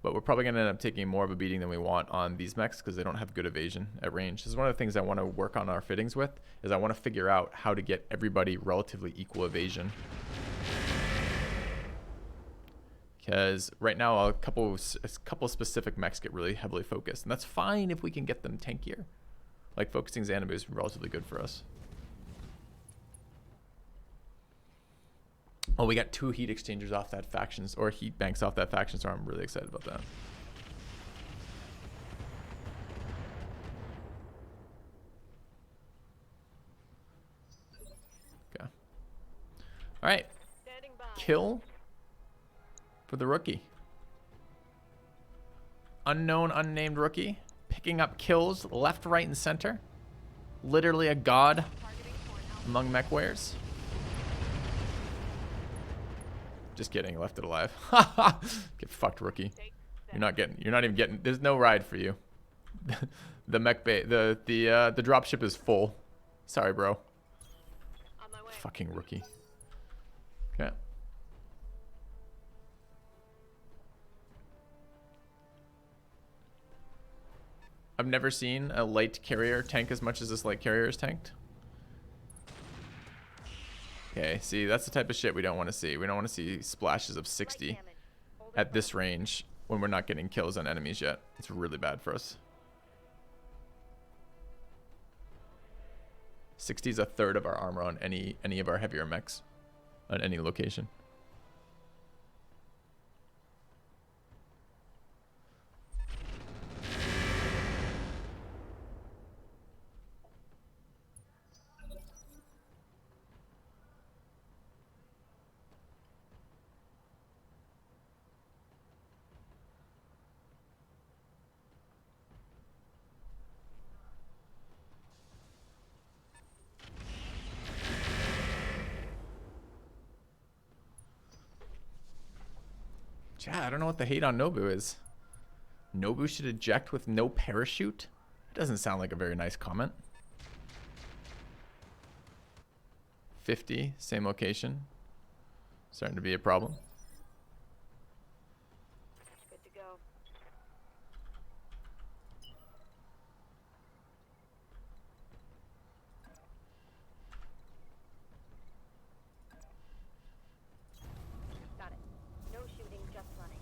Speaker 1: But we're probably going to end up taking more of a beating than we want on these mechs because they don't have good evasion at range. This is one of the things I want to work on our fittings with, is I want to figure out how to get everybody relatively equal evasion. Because right now a couple specific mechs get really heavily focused. And that's fine if we can get them tankier. Like focusing Xanadu is relatively good for us. Oh, we got 2 heat exchangers off that factions, or heat banks off that faction, so I'm really excited about that. Okay. All right.
Speaker 2: Standing by.
Speaker 1: Kill for the rookie. Unknown, unnamed rookie. Picking up kills left, right, and center. Literally a god
Speaker 2: Targeting point out.
Speaker 1: among mech wares. Just kidding, left it alive. Get fucked, rookie.
Speaker 2: Take
Speaker 1: You're not even getting, there's no ride for you. The mech bay, the dropship is full. Sorry, bro.
Speaker 2: on my way.
Speaker 1: Fucking rookie. Okay. I've never seen a light carrier tank as much as this light carrier is tanked. Okay, see, that's the type of shit we don't want to see. We don't want to see splashes of 60
Speaker 2: Light damage. Hold
Speaker 1: at this range when we're not getting kills on enemies yet. It's really bad for us. 60 is a third of our armor on any of our heavier mechs on any location. Yeah, I don't know what the hate on Nobu is. Nobu should eject with no parachute? It doesn't sound like a very nice comment. 50, same location. Starting to be a problem.
Speaker 2: Good to go. Got it. No shooting, just running.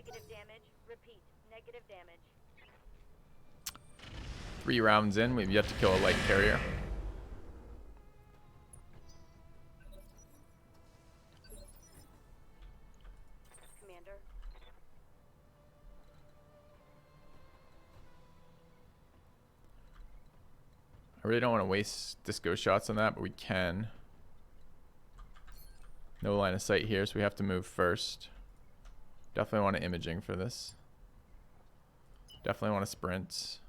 Speaker 2: Negative damage. Repeat. Negative damage.
Speaker 1: 3 rounds in, we've yet to kill a light carrier.
Speaker 2: Commander.
Speaker 1: I really don't want to waste disco shots on that, but we can. No line of sight here, so we have to move first. Definitely want to imaging for this. Definitely want to sprint.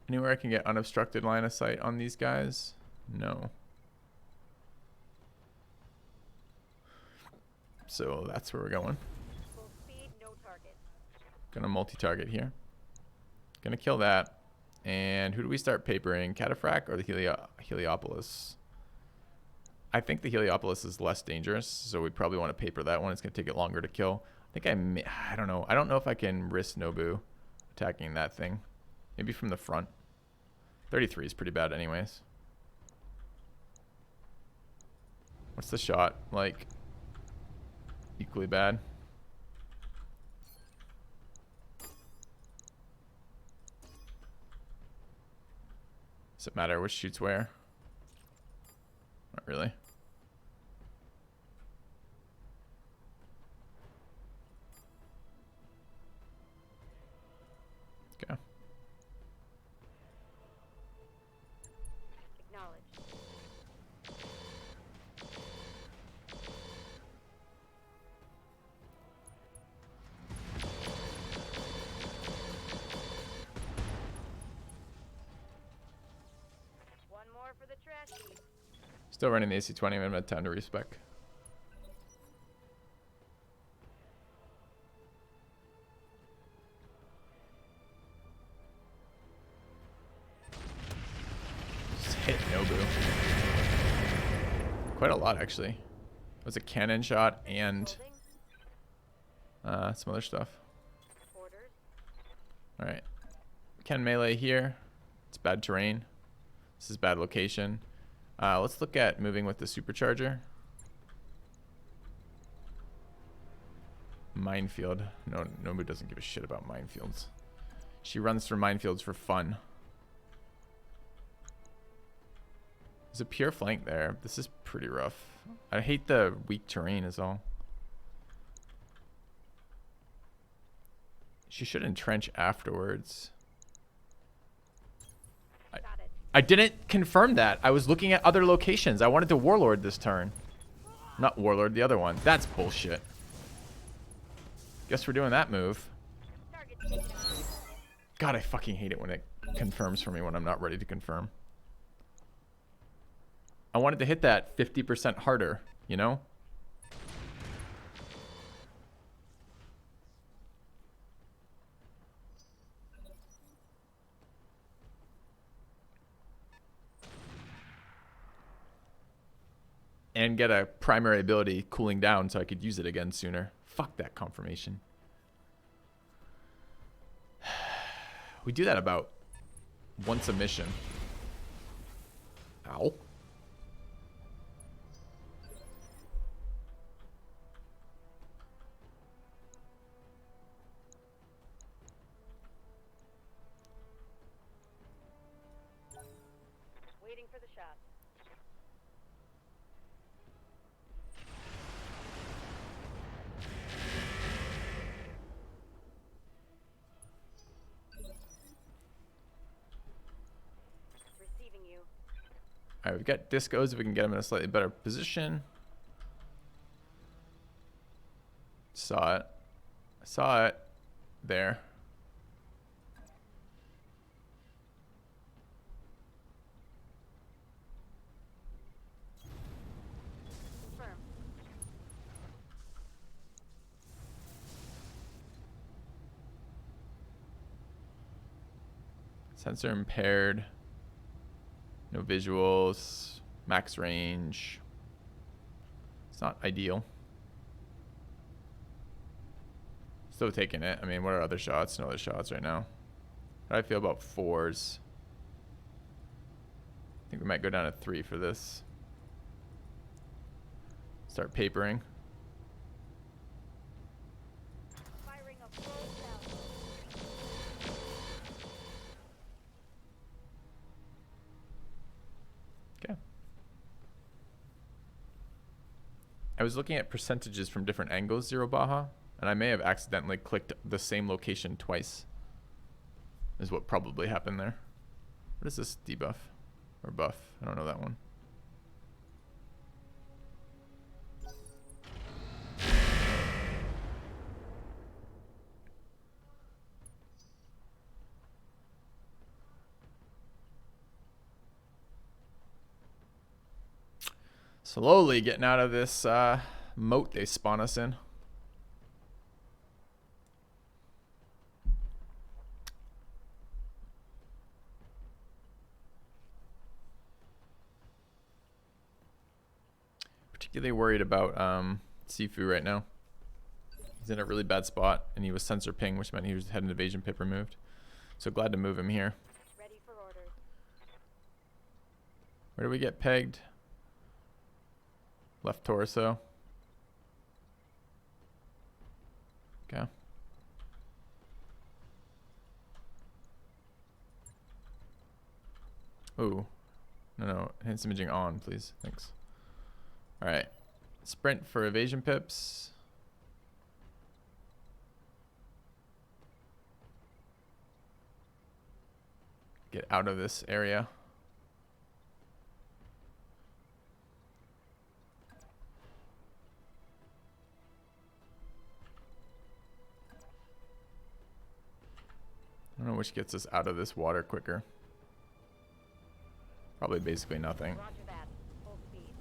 Speaker 1: Anywhere I can get unobstructed line of sight on these guys? No. So that's where we're going.
Speaker 2: Full speed. No target.
Speaker 1: Gonna multi-target here. Gonna kill that. And who do we start papering? Cataphract or the Heliopolis? I think the Heliopolis is less dangerous, so we probably want to paper that one. It's gonna take it longer to kill. I think I don't know. I don't know if I can risk Nobu attacking that thing. Maybe from the front. 33 is pretty bad anyways. What's the shot? Like, equally bad. Does it matter which shoots where? Not really. Okay.
Speaker 2: Acknowledged. One more for the trash heap.
Speaker 1: Still running the AC-20. I'm at time to respec. Just hit Nobu. Quite a lot, actually. It was a cannon shot and
Speaker 2: Holding.
Speaker 1: some other stuff.
Speaker 2: Orders.
Speaker 1: All right. Can melee here. It's bad terrain. This is bad location. Let's look at moving with the supercharger. Minefield. No, Nobu doesn't give a shit about minefields. She runs through minefields for fun. There's a pure flank there. This is pretty rough. I hate the weak terrain is all. She should entrench afterwards.
Speaker 2: Got it.
Speaker 1: I didn't confirm that. I was looking at other locations. I wanted to Warlord this turn. Not Warlord, the other one. That's bullshit. Guess we're doing that move.
Speaker 2: Target taken.
Speaker 1: God, I fucking hate it when it confirms for me when I'm not ready to confirm. I wanted to hit that 50% harder, you know? And get a primary ability cooling down so I could use it again sooner. Fuck that confirmation. We do that about once a mission. Ow.
Speaker 2: Waiting for the shot. Receiving you.
Speaker 1: Alright, we've got discos if we can get them in a slightly better position. Saw it. I saw it. There.
Speaker 2: Confirm.
Speaker 1: Sensor impaired. No visuals. Max range. It's not ideal. Still taking it. I mean, what are other shots? No other shots right now. How do I feel about 4s? I think we might go down to 3 for this. Start papering. I was looking at percentages from different angles, Zero Baja, and I may have accidentally clicked the same location twice. Is what probably happened there. What is this debuff? Or buff? I don't know that one. Slowly getting out of this moat they spawn us in. Particularly worried about Sifu right now. He's in a really bad spot, and he was sensor ping, which meant he had an evasion pip removed. So glad to move him here.
Speaker 2: Ready for orders.
Speaker 1: Where do we get pegged? Left torso. Okay. Ooh. No. Enhanced imaging on, please. Thanks. Alright. Sprint for evasion pips. Get out of this area. I don't know which gets us out of this water quicker. Probably basically nothing.
Speaker 2: Roger that. Full speed.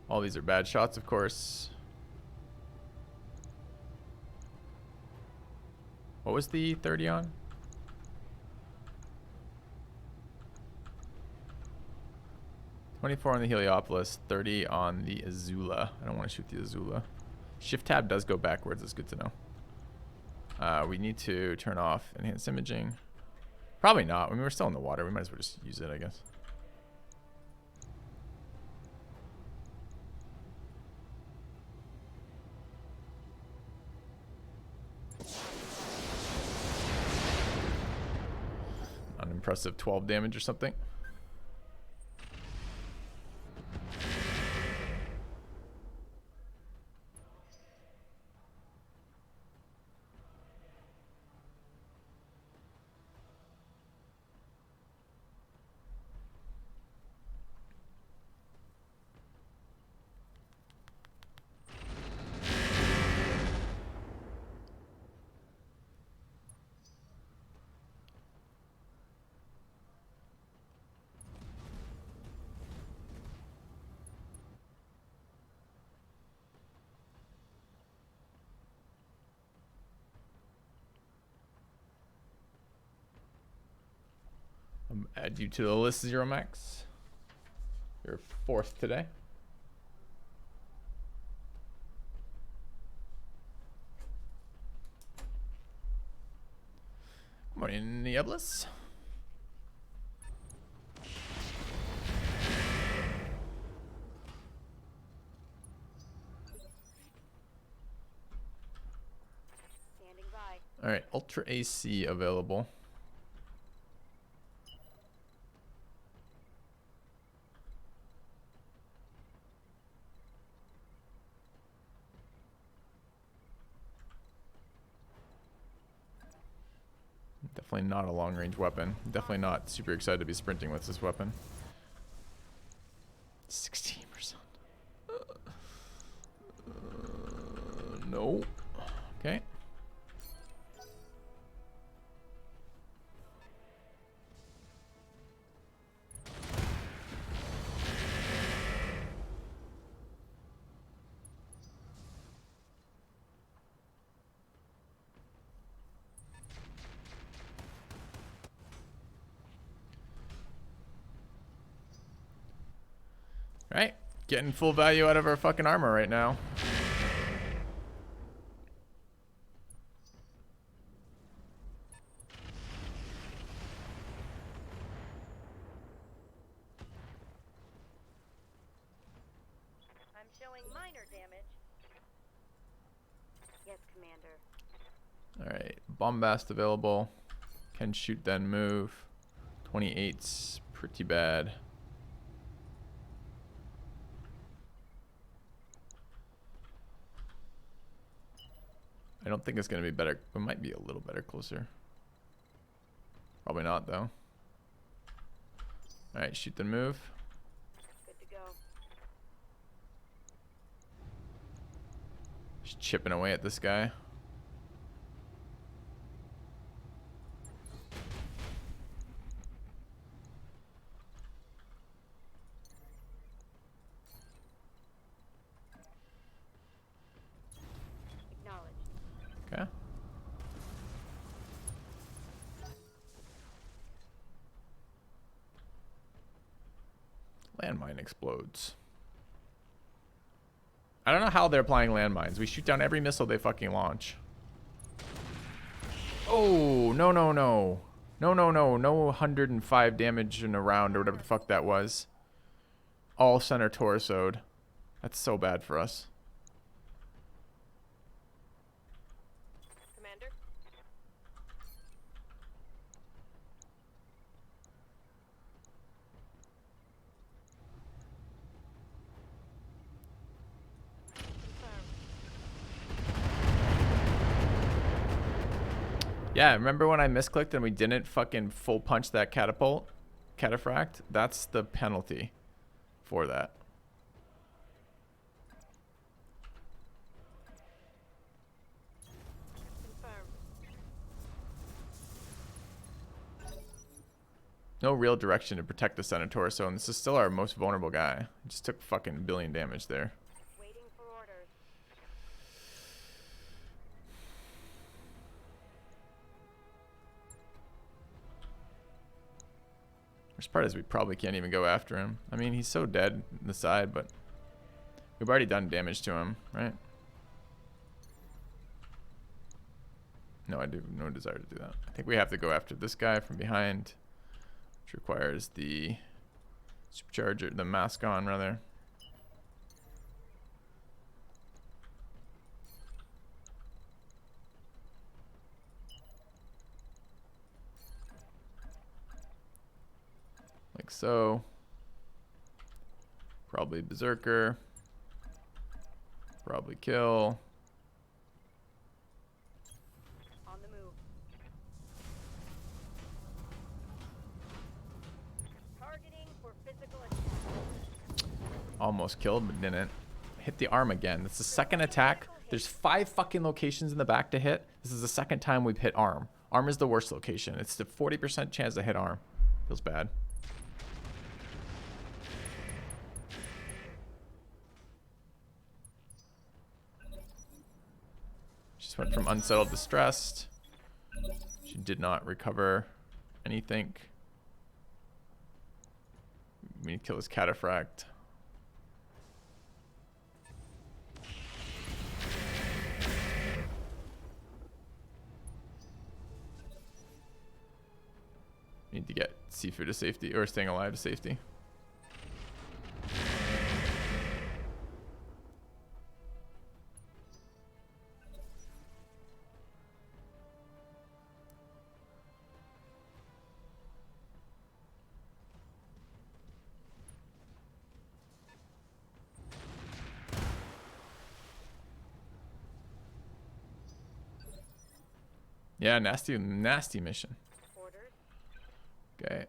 Speaker 1: All these are bad shots, of course. What was the 30 on? 24 on the Heliopolis, 30 on the Azula. I don't want to shoot the Azula. Shift tab does go backwards. It's good to know. We need to turn off enhanced imaging. Probably not. I mean, we're still in the water. We might as well just use it, I guess. Unimpressive 12 damage or something. Add you to the list, Zero Max. You're fourth today. Good morning, Nieblis.
Speaker 2: Standing by.
Speaker 1: All right, Ultra AC available. Definitely not a long-range weapon. Definitely not super excited to be sprinting with this weapon. 16%. No. Okay. Right, getting full value out of our fucking armor right now.
Speaker 2: I'm showing minor damage. Yes, Commander.
Speaker 1: Alright, Bombast available. Can shoot then move. 28's pretty bad. I don't think it's going to be better. It might be a little better closer. Probably not, though. Alright, shoot then move.
Speaker 2: Good to go.
Speaker 1: Just chipping away at this guy.
Speaker 2: Acknowledged.
Speaker 1: Okay. Landmine explodes. I don't know how they're applying landmines. We shoot down every missile they fucking launch. Oh, no, no, no. No, no, no. No 105 damage in a round or whatever the fuck that was. All center torsoed. That's so bad for us.
Speaker 2: Commander? Confirmed.
Speaker 1: Yeah, remember when I misclicked and we didn't fucking full punch that cataphract? That's the penalty for that.
Speaker 2: Confirmed.
Speaker 1: No real direction to protect the center torso, and this is still our most vulnerable guy. He just took fucking 1 billion damage there.
Speaker 2: Waiting for orders.
Speaker 1: Worst part is we probably can't even go after him. I mean, he's so dead in the side, but we've already done damage to him, right? No, I do no desire to do that. I think we have to go after this guy from behind, which requires the supercharger, the mask on rather. Like so. Probably berserker. Probably kill.
Speaker 2: On the move. Targeting for physical attack.
Speaker 1: Almost killed, but didn't. Hit the arm again. That's the second attack. There's 5 fucking locations in the back to hit. This is the second time we've hit arm. Arm is the worst location. It's the 40% chance to hit arm. Feels bad. Just went from unsettled to stressed. She did not recover anything. We need to kill his cataphract. Need to get Sifu to safety, or staying alive to safety. Yeah, nasty, nasty mission.
Speaker 2: Orders.
Speaker 1: Okay.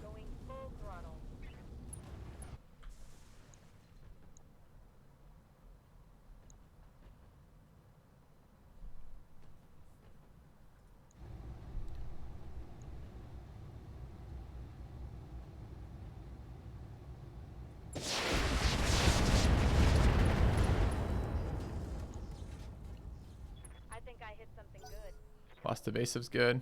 Speaker 2: Going full throttle. I think I hit something good.
Speaker 1: Lost evasive's good.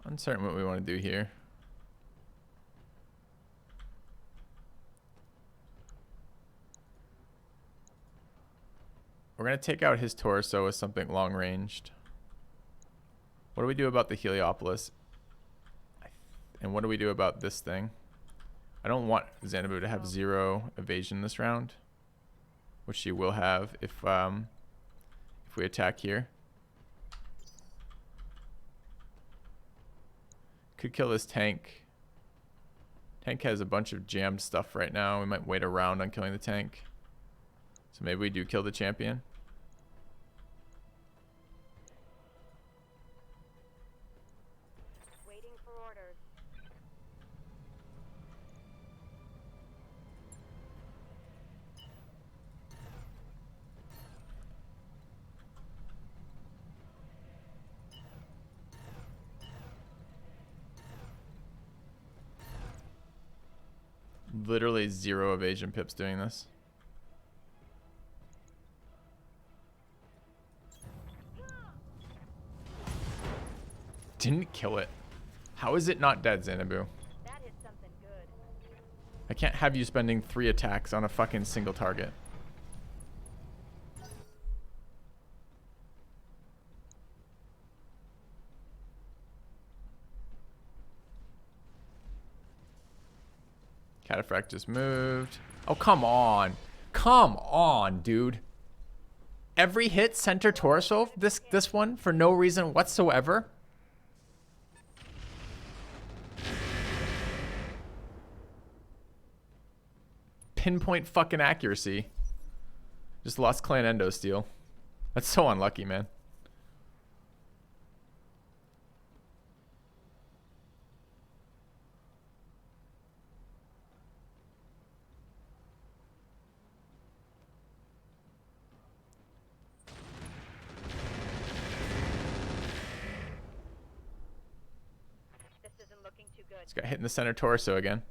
Speaker 1: Uncertain what we want to do here. We're going to take out his torso with something long-ranged. What do we do about the Heliopolis? And what do we do about this thing? I don't want Xanadu to have 0 evasion this round, which she will have if we attack here. Could kill this tank. Tank has a bunch of jammed stuff right now. We might wait a round on killing the tank. So maybe we do kill the champion.
Speaker 2: Waiting for orders.
Speaker 1: Literally 0 evasion pips doing this. Didn't kill it. How is it not dead, Xanabu?
Speaker 2: That is something good.
Speaker 1: I can't have you spending 3 attacks on a fucking single target. Cataphract just moved. Oh, come on. Come on, dude. Every hit center torso this one for no reason whatsoever. Pinpoint fucking accuracy. Just lost Clan Endo Steel. That's so unlucky, man.
Speaker 2: This isn't looking too good.
Speaker 1: This got hit in the center torso again.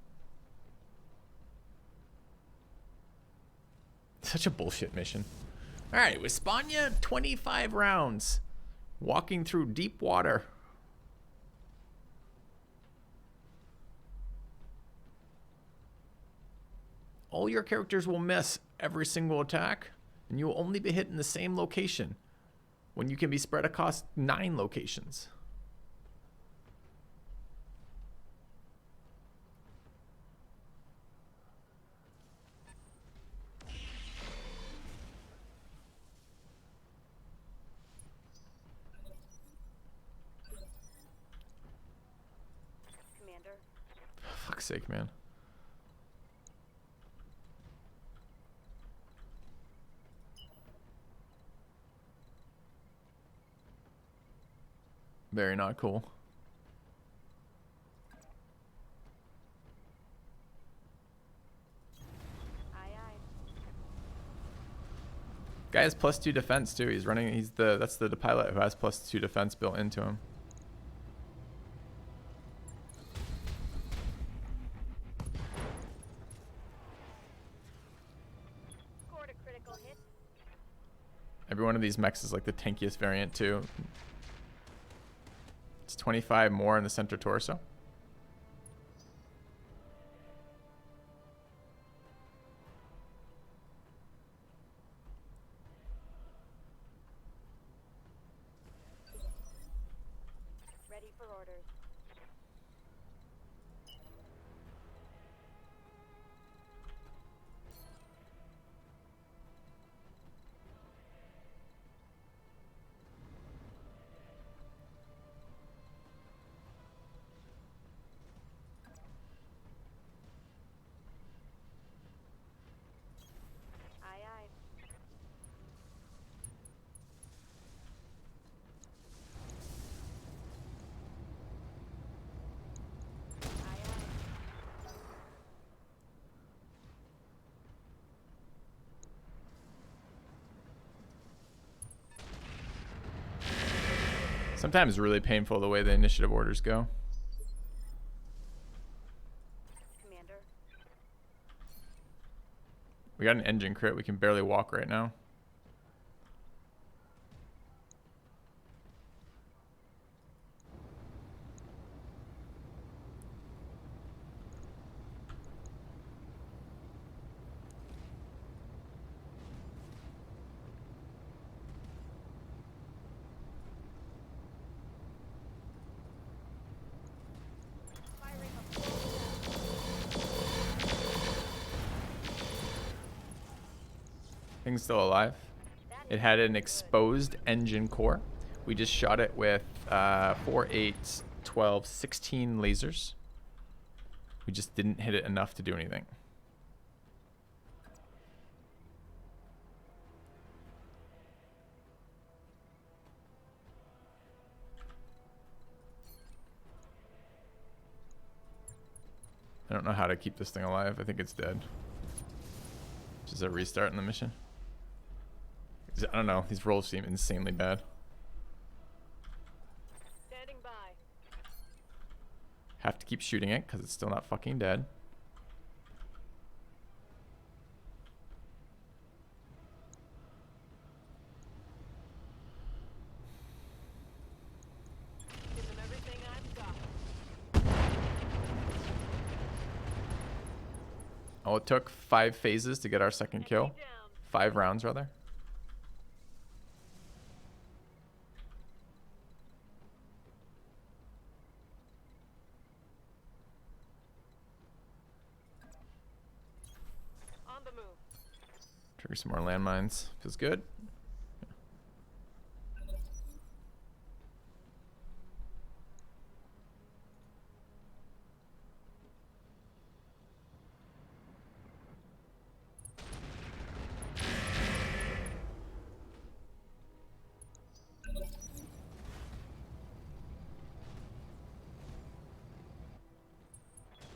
Speaker 1: Such a bullshit mission. Alright, Wispania, 25 rounds. Walking through deep water. All your characters will miss every single attack, and you will only be hit in the same location when you can be spread across 9 locations.
Speaker 2: Commander.
Speaker 1: Fuck's sake, man. Very not cool.
Speaker 2: Aye, aye.
Speaker 1: Guy has +2 defense too. He's running. That's the pilot who has +2 defense built into him.
Speaker 2: Scored a critical hit.
Speaker 1: Every one of these mechs is like the tankiest variant too. It's 25 more in the center torso.
Speaker 2: Ready for orders. Aye, aye. Aye, aye.
Speaker 1: Sometimes really painful the way the initiative orders go.
Speaker 2: Commander.
Speaker 1: We got an engine crit. We can barely walk right now. Thing's still alive. It had an exposed engine core. We just shot it with 4, 8, 12, 16 lasers. We just didn't hit it enough to do anything. I don't know how to keep this thing alive. I think it's dead. Just a restart in the mission. I don't know. These rolls seem insanely bad.
Speaker 2: Standing by.
Speaker 1: Have to keep shooting it because it's still not fucking dead.
Speaker 2: Give them everything I've got.
Speaker 1: Oh, it took 5 phases to get our second kill. 5 rounds, rather.
Speaker 2: On the move.
Speaker 1: Trigger some more landmines. Feels good.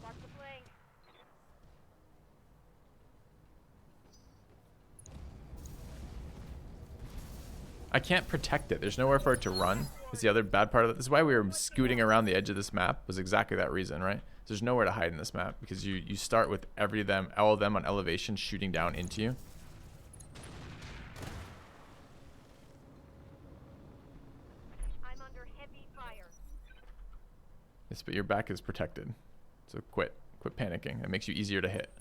Speaker 2: Watch the flank.
Speaker 1: I can't protect it. There's nowhere for it to run. Is the other bad part of it. This is why we were scooting around the edge of this map. Was exactly that reason, right? There's nowhere to hide in this map because you start with all of them on elevation shooting down into you.
Speaker 2: I'm under heavy fire.
Speaker 1: Yes, but your back is protected. So quit panicking. It makes you easier to hit.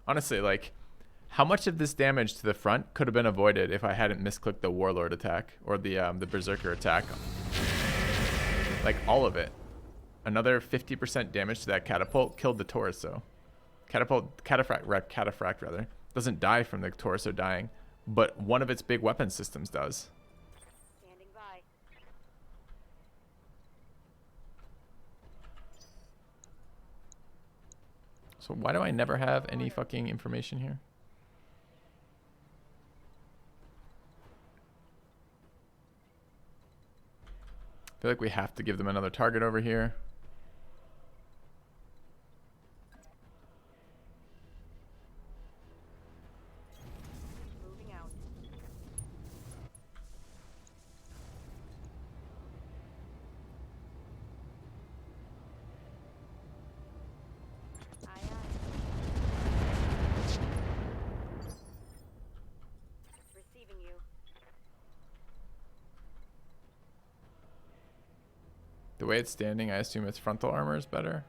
Speaker 1: Honestly, like, how much of this damage to the front could have been avoided if I hadn't misclicked the Warlord attack or the Berserker attack? Like, all of it. Another 50% damage to that catapult killed the torso. Cataphract rather, doesn't die from the torso dying, but one of its big weapon systems does.
Speaker 2: Standing by.
Speaker 1: So why do I never have any fucking information here? I feel like we have to give them another target over here.
Speaker 2: Moving out. Aye, aye. Receiving you.
Speaker 1: The way it's standing, I assume its frontal armor is better.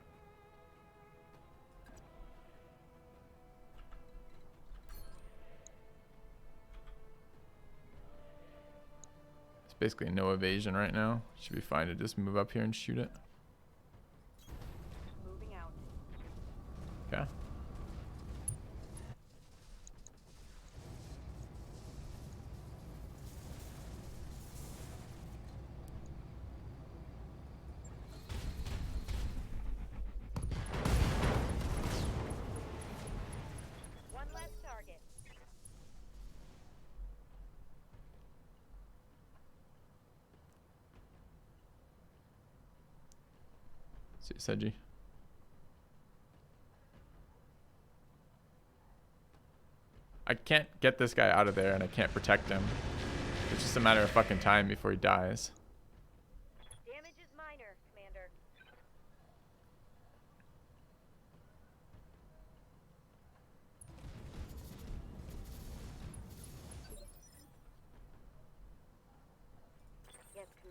Speaker 1: It's basically no evasion right now. Should be fine to just move up here and shoot it.
Speaker 2: Moving out.
Speaker 1: Okay.
Speaker 2: One less target.
Speaker 1: See, Seiji. I can't get this guy out of there and I can't protect him. It's just a matter of fucking time before he dies.
Speaker 2: Damage is minor, Commander.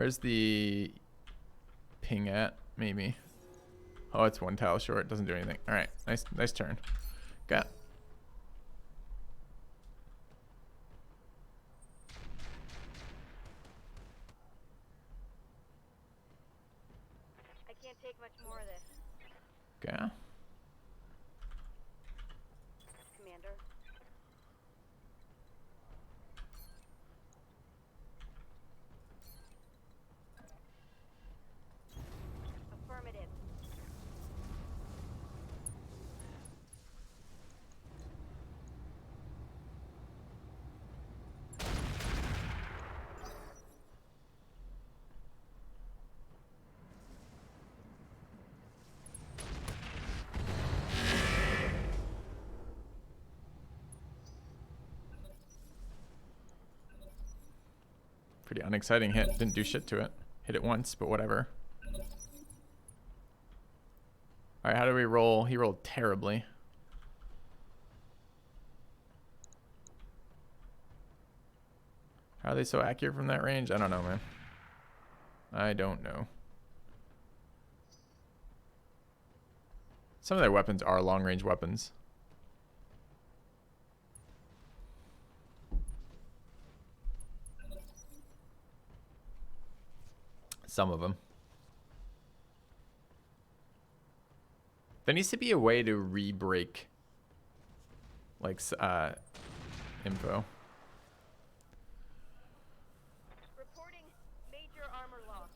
Speaker 1: Where's the ping at? Maybe. Oh, it's 1 tile short. Doesn't do anything. All right. Nice turn. Got.
Speaker 2: I can't take much more of this,
Speaker 1: Okay.
Speaker 2: Commander. Affirmative.
Speaker 1: Pretty unexciting hit. Didn't do shit to it. Hit it once, but whatever. All right, how do we roll? He rolled terribly. How are they so accurate from that range? I don't know, man. I don't know. Some of their weapons are long-range weapons. Some of them. There needs to be a way to re-break, like, info.
Speaker 2: Reporting major armor loss.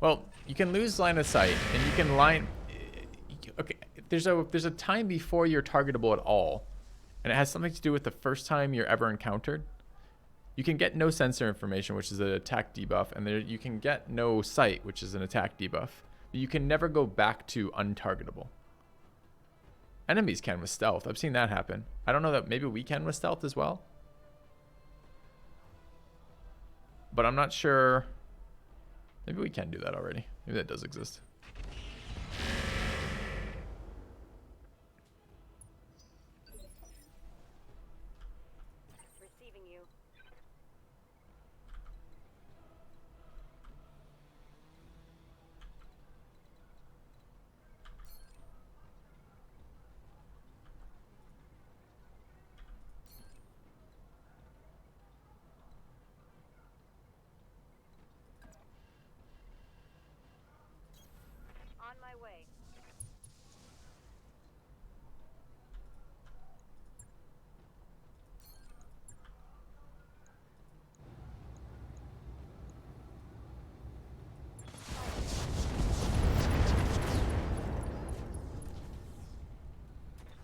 Speaker 1: Well, you can lose line of sight, and you can line. Okay, there's a time before you're targetable at all, and it has something to do with the first time you're ever encountered. You can get no sensor information, which is an attack debuff, and there you can get no sight, which is an attack debuff. But you can never go back to untargetable. Enemies can with stealth. I've seen that happen. I don't know that maybe we can with stealth as well. But I'm not sure. Maybe we can do that already. Maybe that does exist.
Speaker 2: Receiving you. On my way.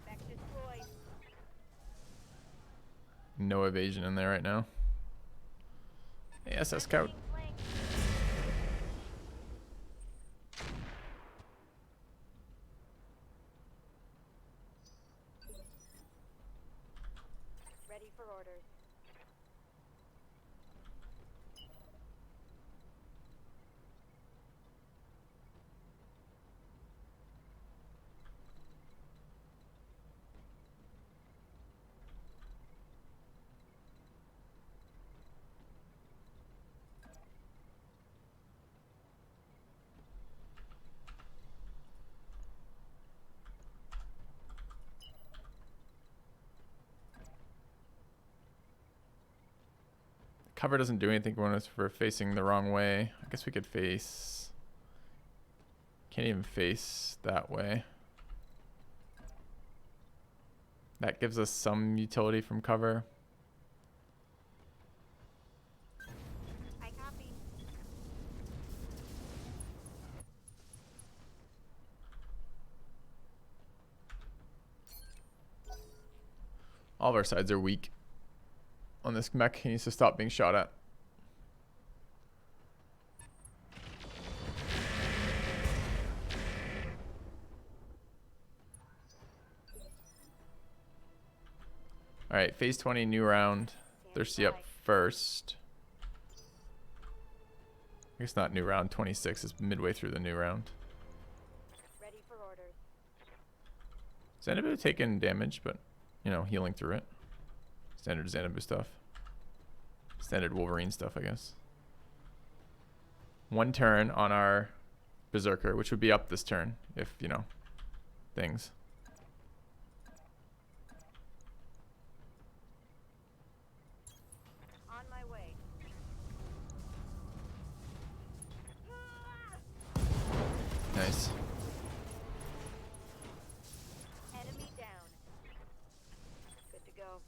Speaker 2: Back destroyed.
Speaker 1: No evasion in there right now. Hey, SS Scout.
Speaker 2: Being flanked. Ready for orders.
Speaker 1: Cover doesn't do anything when it's for facing the wrong way. I guess we could face. Can't even face that way. That gives us some utility from cover.
Speaker 2: I copy.
Speaker 1: All of our sides are weak. On this mech, he needs to stop being shot at. Alright, phase 20, new round. Thirsty up first. I guess not new round, 26 is midway through the new round.
Speaker 2: Ready for orders.
Speaker 1: Xanadu taking damage, but, you know, healing through it. Standard Xanadu stuff. Standard Wolverine stuff, I guess. 1 turn on our Berserker, which would be up this turn if, you know, things.
Speaker 2: On my way.
Speaker 1: Nice.
Speaker 2: Enemy down. Good to go.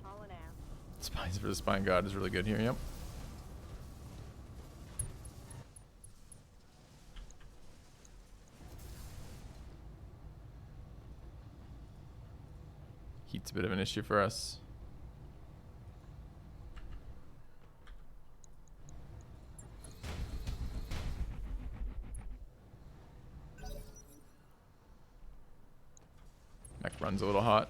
Speaker 2: Hauling out.
Speaker 1: Spines for the Spine God is really good here, yep. Heat's a bit of an issue for us. Mech runs a little hot.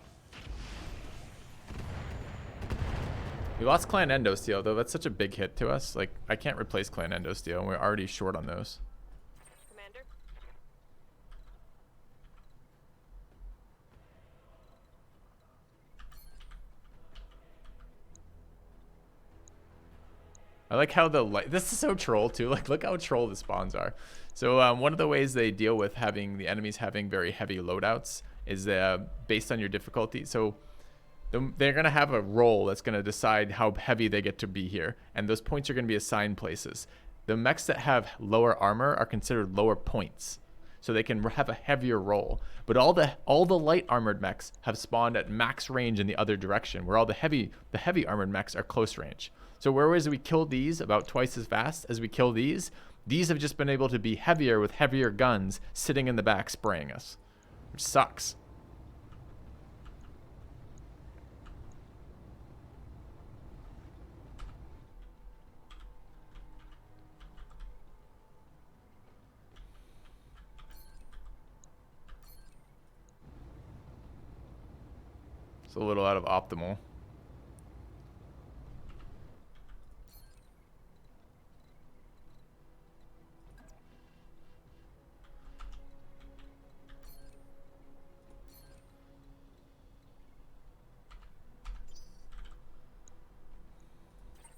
Speaker 1: We lost Clan Endosteel, though. That's such a big hit to us. Like, I can't replace Clan Endosteel, and we're already short on those.
Speaker 2: Commander.
Speaker 1: I like how the light. This is so troll too. Like, look how troll the spawns are. So one of the ways they deal with having the enemies having very heavy loadouts is based on your difficulty. So they're gonna have a roll that's gonna decide how heavy they get to be here, and those points are gonna be assigned places. The mechs that have lower armor are considered lower points, so they can have a heavier roll. But all the light armored mechs have spawned at max range in the other direction, where all the heavy armored mechs are close range. So whereas we kill these about twice as fast as we kill these have just been able to be heavier with heavier guns sitting in the back spraying us, which sucks. It's a little out of optimal.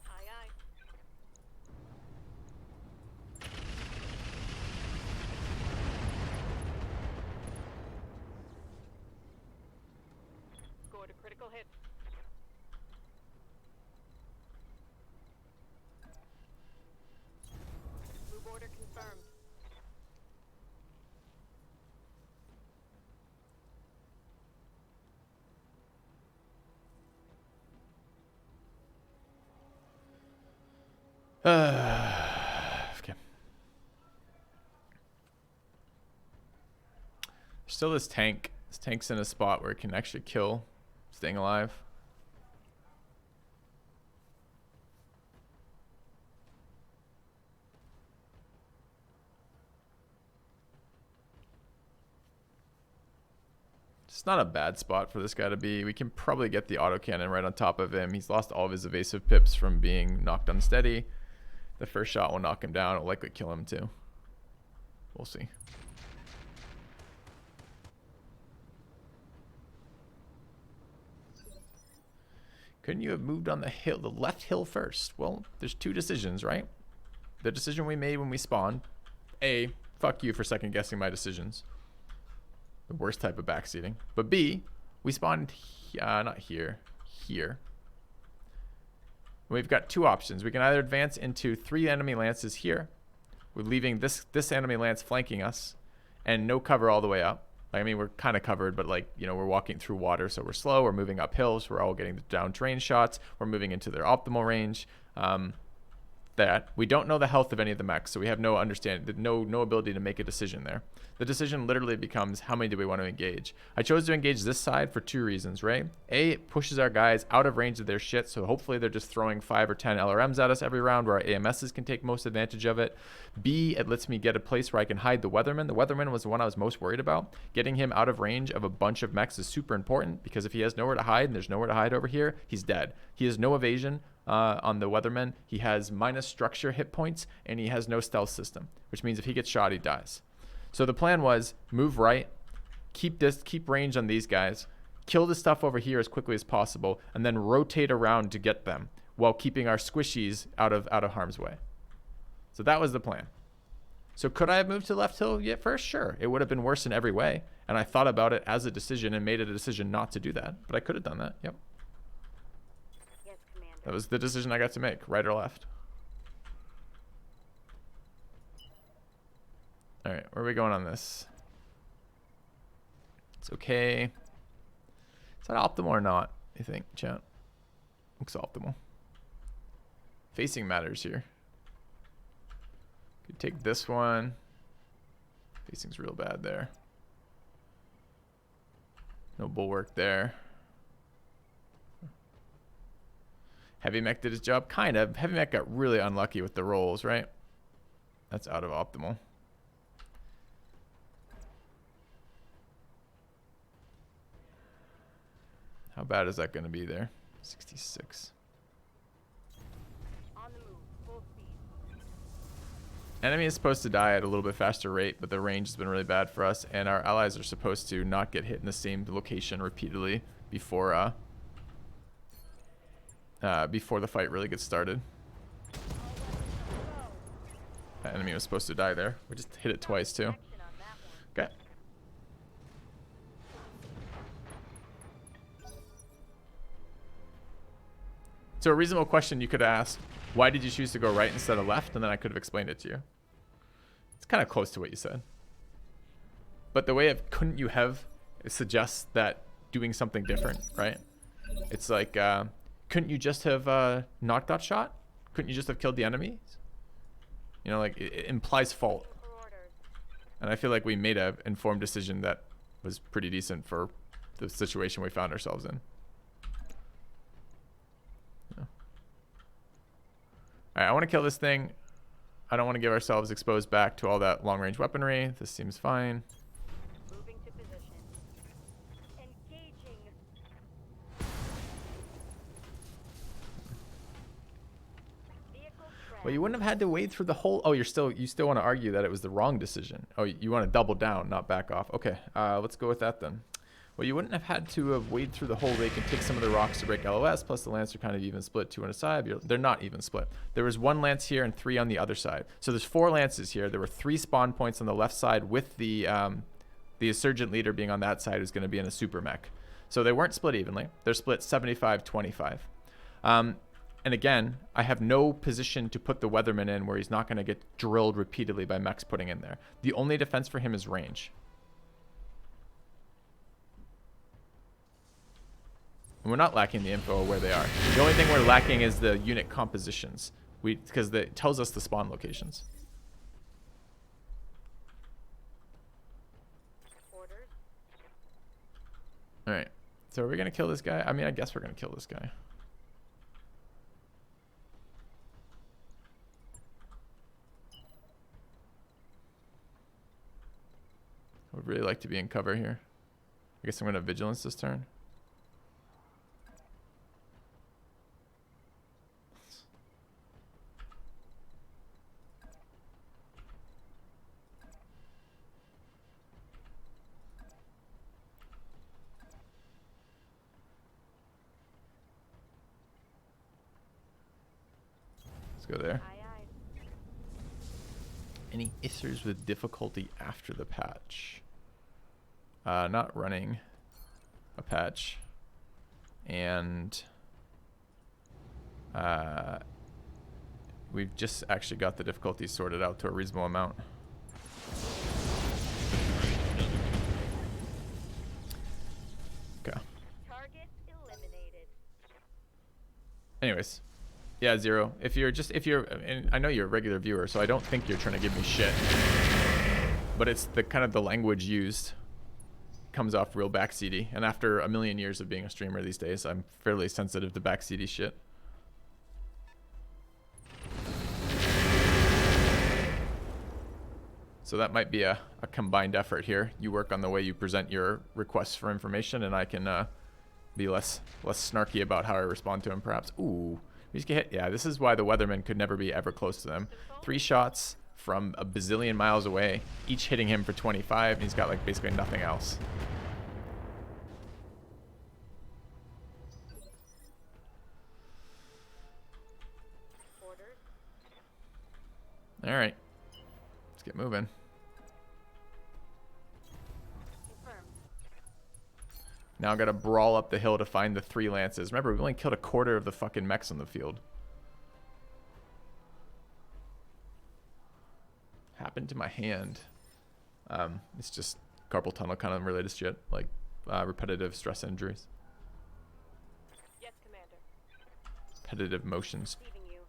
Speaker 2: Aye, aye. Scored a critical hit. Move order confirmed.
Speaker 1: Okay. Still this tank. This tank's in a spot where it can actually kill, staying alive. It's not a bad spot for this guy to be. We can probably get the autocannon right on top of him. He's lost all of his evasive pips from being knocked unsteady. The first shot will knock him down. It'll likely kill him too. We'll see. Couldn't you have moved on the hill, the left hill first? Well, there's 2 decisions, right? The decision we made when we spawned. A, fuck you for second guessing my decisions. The worst type of backseating. But B, we spawned, not here, here. We've got 2 options. We can either advance into 3 enemy lances here. We're leaving this enemy lance flanking us and no cover all the way up. Like, I mean, we're kind of covered, but like, you know, we're walking through water, so we're slow. We're moving up hills. We're all getting the down terrain shots. We're moving into their optimal range. that. We don't know the health of any of the mechs, so we have no understanding, no ability to make a decision there. The decision literally becomes how many do we want to engage. I chose to engage this side for 2 reasons, right? A, it pushes our guys out of range of their shit, so hopefully they're just throwing 5 or 10 LRMs at us every round where our AMSs can take most advantage of it. B, it lets me get a place where I can hide the Weatherman. The Weatherman was the one I was most worried about. Getting him out of range of a bunch of mechs is super important because if he has nowhere to hide and there's nowhere to hide over here, he's dead. He has no evasion on the Weatherman. He has minus structure hit points and he has no stealth system, which means if he gets shot, he dies. So the plan was move right, keep range on these guys, kill the stuff over here as quickly as possible, and then rotate around to get them while keeping our squishies out of harm's way. So that was the plan. So could I have moved to left hill yet first? Sure. It would have been worse in every way. And I thought about it as a decision and made it a decision not to do that. But I could have done that. Yep.
Speaker 2: Yes, Commander.
Speaker 1: That was the decision I got to make, right or left. All right, where are we going on this? It's okay. Is that optimal or not, you think, chat? Looks optimal. Facing matters here. Could take this one. Facing's real bad there. No bulwark there. Heavy mech did his job, kind of. Heavy mech got really unlucky with the rolls, right? That's out of optimal. How bad is that going to be there? 66.
Speaker 2: On the move. Full speed.
Speaker 1: Enemy is supposed to die at a little bit faster rate, but the range has been really bad for us, and our allies are supposed to not get hit in the same location repeatedly before the fight really gets started. That enemy was supposed to die there. We just hit it twice too.
Speaker 2: Action on that one.
Speaker 1: Okay. So a reasonable question you could ask, why did you choose to go right instead of left? And then I could have explained it to you. It's kind of close to what you said. But the way of couldn't you have, it suggests that doing something different, right? It's like, couldn't you just have not got shot? Couldn't you just have killed the enemies? You know, like it implies fault.
Speaker 2: For orders.
Speaker 1: And I feel like we made an informed decision that was pretty decent for the situation we found ourselves in. Alright, I want to kill this thing. I don't want to give ourselves exposed back to all that long-range weaponry. This seems fine.
Speaker 2: Moving to position. Engaging. Vehicle trapped.
Speaker 1: Well, you wouldn't have had to wade through the whole... Oh, you still want to argue that it was the wrong decision. Oh, you want to double down, not back off. Okay, let's go with that then. Well, you wouldn't have had to have waded through the whole lake and take some of the rocks to break LOS, plus the Lance are kind of even split, 2 on a side. They're not even split. There was 1 Lance here and 3 on the other side. So there's 4 Lances here. There were 3 spawn points on the left side with the Insurgent leader being on that side who's going to be in a super mech. So they weren't split evenly. They're split 75-25. And again, I have no position to put the Weatherman in where he's not going to get drilled repeatedly by mechs putting in there. The only defense for him is range. And we're not lacking the info of where they are. The only thing we're lacking is the unit compositions. Because it tells us the spawn locations.
Speaker 2: Orders.
Speaker 1: Alright. So are we going to kill this guy? I mean, I guess we're going to kill this guy. I would really like to be in cover here. I guess I'm going to vigilance this turn. Let's go there.
Speaker 2: Aye, aye.
Speaker 1: Any issues with difficulty after the patch? Not running a patch. And we've just actually got the difficulty sorted out to a reasonable amount. Okay.
Speaker 2: Target eliminated.
Speaker 1: Anyways, Yeah, 0. If you're, and I know you're a regular viewer, so I don't think you're trying to give me shit. But it's the kind of the language used comes off real backseaty. And after a million years of being a streamer these days, I'm fairly sensitive to backseaty shit. So that might be a combined effort here. You work on the way you present your requests for information, and I can be less snarky about how I respond to them, perhaps. Ooh, we just get hit. Yeah, this is why the weatherman could never be ever close to them. 3 shots from a bazillion miles away, each hitting him for 25, and he's got like basically nothing else.
Speaker 2: Orders.
Speaker 1: All right, let's get moving.
Speaker 2: Confirmed.
Speaker 1: Now I gotta brawl up the hill to find the 3 lances. Remember, we only killed a quarter of the fucking mechs on the field. Happened to my hand. It's just carpal tunnel kind of related shit, like repetitive stress injuries.
Speaker 2: Yes, Commander.
Speaker 1: Repetitive motions.
Speaker 2: Receiving you.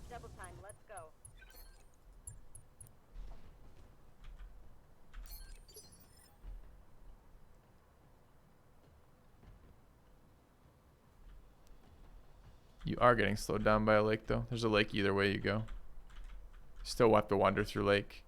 Speaker 2: Double time. Let's go.
Speaker 1: You are getting slowed down by a lake, though. There's a lake either way you go. Still have to wander through lake.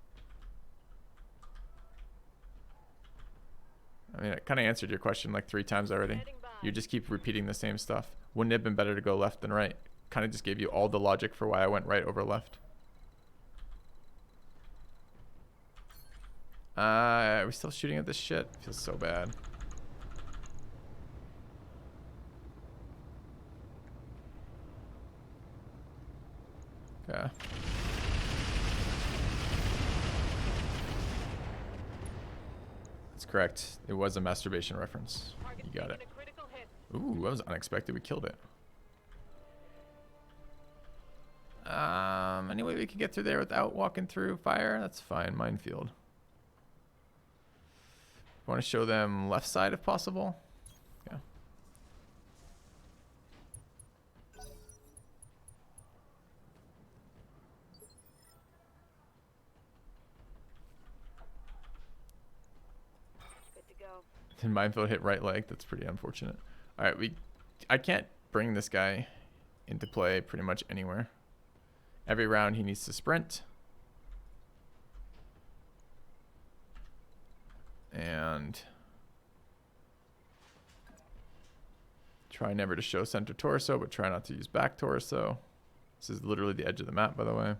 Speaker 1: I mean, I kind of answered your question like 3 times already.
Speaker 2: Heading by.
Speaker 1: You just keep repeating the same stuff. Wouldn't it have been better to go left than right? Kind of just gave you all the logic for why I went right over left. Are we still shooting at this shit? Feels so bad. Okay. That's correct. It was a masturbation reference.
Speaker 2: Target
Speaker 1: You got it.
Speaker 2: taking a critical hit.
Speaker 1: Ooh, that was unexpected. We killed it. Any way we could get through there without walking through fire? That's fine. Minefield. Want to show them left side if possible? Yeah.
Speaker 2: Good to go.
Speaker 1: And minefield hit right leg. That's pretty unfortunate. All right, I can't bring this guy into play pretty much anywhere. Every round he needs to sprint. And try never to show center torso, but try not to use back torso. This is literally the edge of the map, by the way.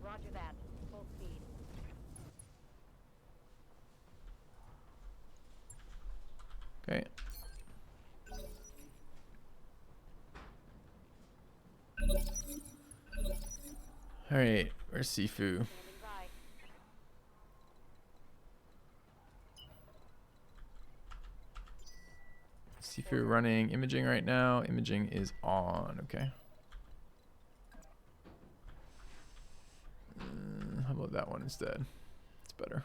Speaker 2: Roger that. Full speed.
Speaker 1: Okay. All right, where's Sifu?
Speaker 2: Standing by.
Speaker 1: Sifu running imaging right now. Imaging is on. Okay. How about that one instead? It's better.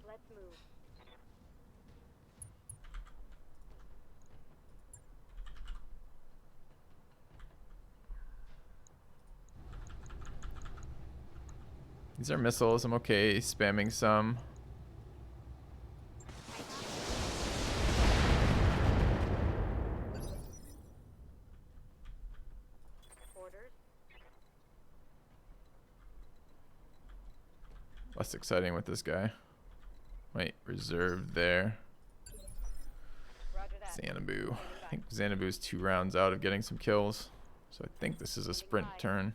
Speaker 2: Let's move.
Speaker 1: These are missiles. I'm okay spamming some.
Speaker 2: Orders.
Speaker 1: Less exciting with this guy. Wait, reserved there.
Speaker 2: Roger that.
Speaker 1: Xanadu. I think Xanadu's 2 rounds out of getting some kills. So I think this is a sprint turn.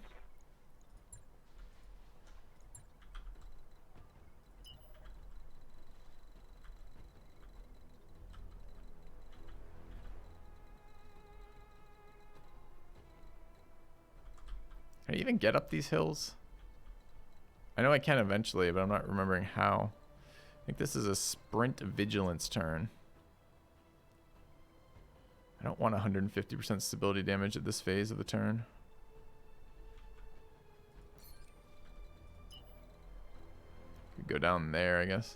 Speaker 1: Can I even get up these hills? I know I can eventually, but I'm not remembering how. think this is a sprint vigilance turn. I don't want 150% stability damage at this phase of the turn. Could go down there, I guess.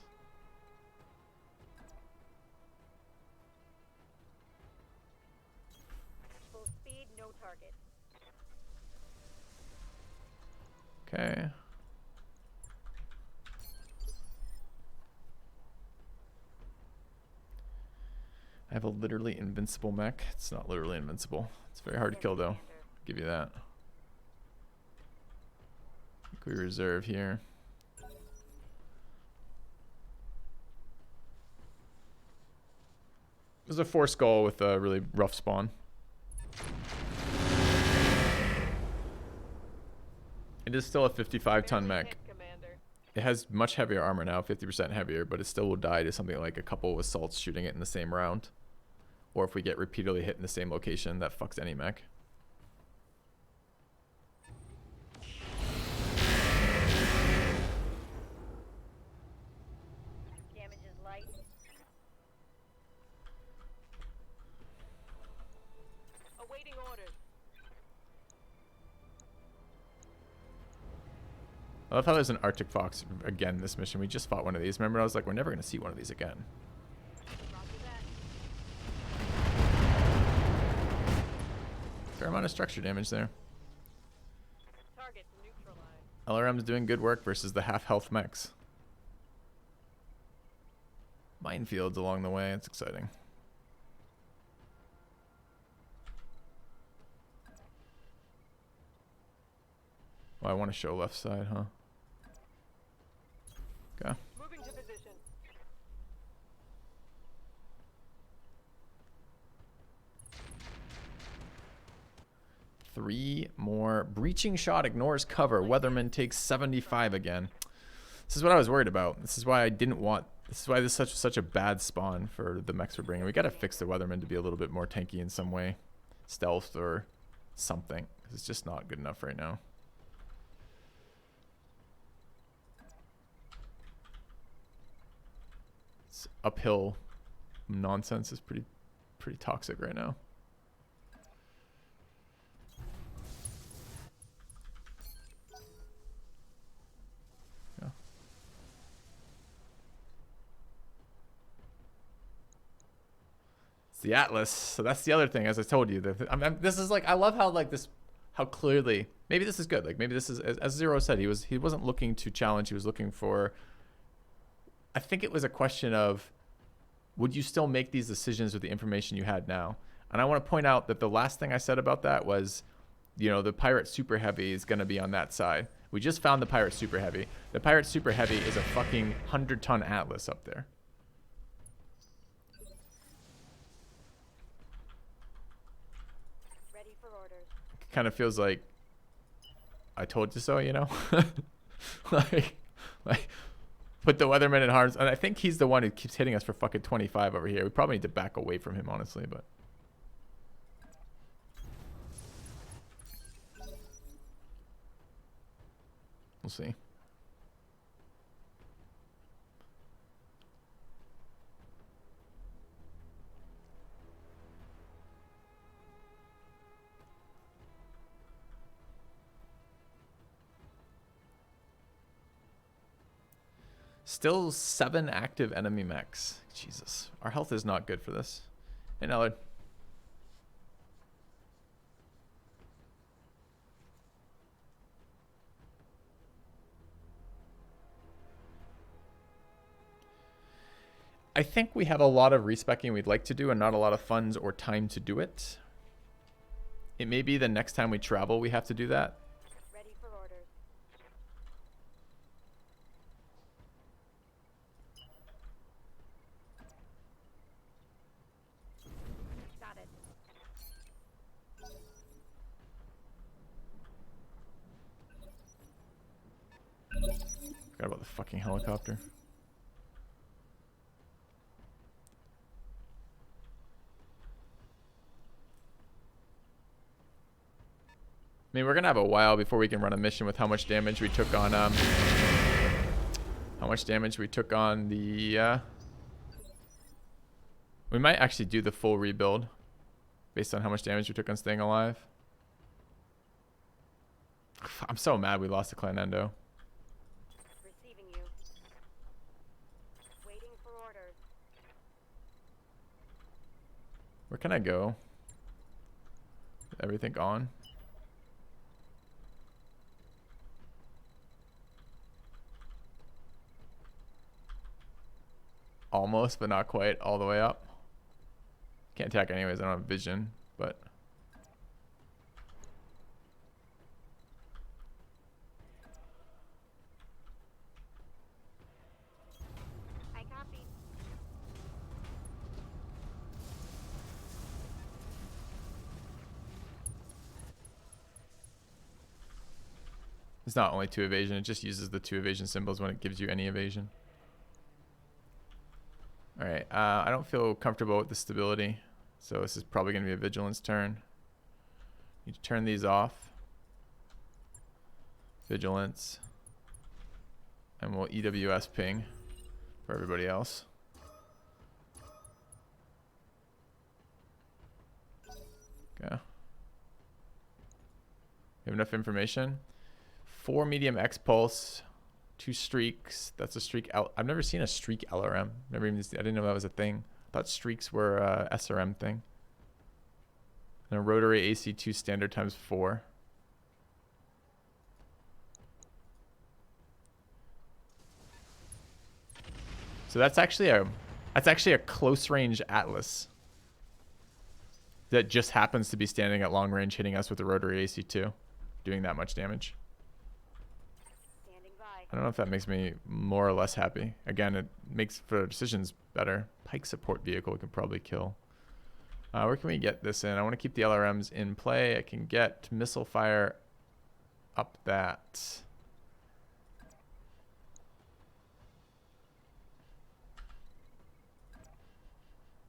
Speaker 2: Full speed, no target.
Speaker 1: Okay. I have a literally invincible mech. It's not literally invincible. It's very hard to kill, though. I'll give you that. I think we reserve here. This is a 4 skull with a really rough spawn. It is still a 55-ton mech. It has much heavier armor now, 50% heavier, but it still will die to something like a couple of assaults shooting it in the same round. Or if we get repeatedly hit in the same location, that fucks any mech.
Speaker 2: Damage is light. Awaiting orders.
Speaker 1: I love how there's an Arctic Fox again this mission. We just fought one of these. Remember, I was like, we're never going to see one of these again.
Speaker 2: Roger that.
Speaker 1: Fair amount of structure damage there.
Speaker 2: Target neutralized.
Speaker 1: LRM's doing good work versus the half-health mechs. Minefields along the way. It's exciting. Oh, I want to show left side, huh? Okay.
Speaker 2: Moving to position.
Speaker 1: Three more. Breaching shot ignores cover. Weatherman takes 75 again. This is what I was worried about. This is why I didn't want... This is why this is such a bad spawn for the mechs we're bringing. We got to fix the Weatherman to be a little bit more tanky in some way. Stealth or something. 'Cause it's just not good enough right now. It's uphill nonsense is pretty toxic right now. Yeah. It's the Atlas. So that's the other thing, as I told you. This is like, I love how like this, how clearly, maybe this is good. Like maybe this is, as Zero said, he wasn't looking to challenge. He was looking for, I think it was a question of, would you still make these decisions with the information you had now? And I want to point out that the last thing I said about that was, you know, the Pirate Super Heavy is going to be on that side. We just found the Pirate Super Heavy. The Pirate Super Heavy is a fucking 100-ton Atlas up there.
Speaker 2: Ready for orders.
Speaker 1: Kind of feels like I told you so, you know? like put the Weatherman in harm's, and I think he's the one who keeps hitting us for fucking 25 over here. We probably need to back away from him, honestly, but we'll see. Still 7 active enemy mechs. Jesus. Our health is not good for this. Hey, Nellard. I think we have a lot of respecking we'd like to do and not a lot of funds or time to do it. It may be the next time we travel we have to do that.
Speaker 2: Ready for orders. Got it.
Speaker 1: Forgot about the fucking helicopter. I mean, we're gonna have a while before we can run a mission with how much damage we took on how much damage we took on the... we might actually do the full rebuild based on how much damage we took on staying alive. I'm so mad we lost to Clan Endo.
Speaker 2: Receiving you. Waiting for orders.
Speaker 1: Where can I go? Everything on? Almost, but not quite all the way up. Can't attack anyways, I don't have vision, but...
Speaker 2: I copy.
Speaker 1: It's not only 2 evasion, it just uses the 2 evasion symbols when it gives you any evasion. Alright, I don't feel comfortable with the stability, so this is probably going to be a vigilance turn. Need to turn these off. Vigilance. And we'll EWS ping for everybody else. Okay. We have enough information. 4 medium X pulse. 2 streaks. That's a streak. I've never seen a streak LRM. Never even. I didn't know that was a thing. I thought streaks were a SRM thing. And a rotary AC2 standard times 4. So that's actually a close range Atlas that just happens to be standing at long range, hitting us with a rotary AC2, doing that much damage. I don't know if that makes me more or less happy. Again, it makes for decisions better. Pike support vehicle we can probably kill. Where can we get this in? I want to keep the LRMs in play. I can get missile fire up that.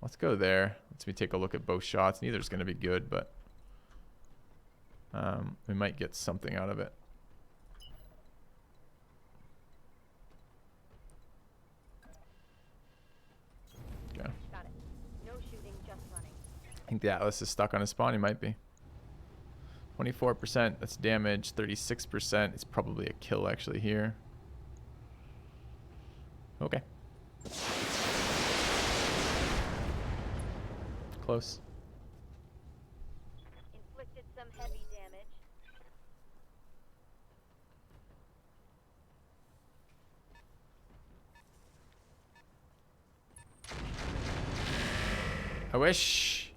Speaker 1: Let's go there. Let's me take a look at both shots. Neither's going to be good, but we might get something out of it.
Speaker 2: Got it. No shooting, just running.
Speaker 1: I think the Atlas is stuck on his spawn. He might be. 24%. That's damage. 36%. It's probably a kill actually here. Okay. Close.
Speaker 2: Inflicted some heavy damage.
Speaker 1: I wish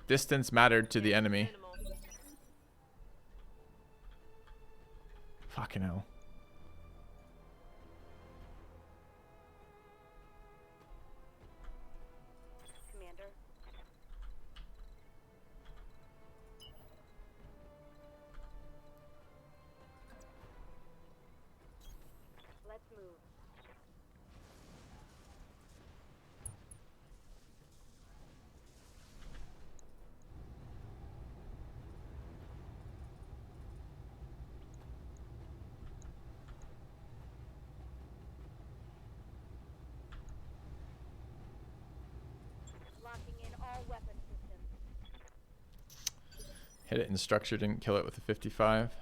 Speaker 1: distance mattered to the enemy.
Speaker 2: Minimal.
Speaker 1: Fucking hell.
Speaker 2: Commander. Let's move. Locking in all weapon systems.
Speaker 1: Hit it in structure, didn't kill it with a 55.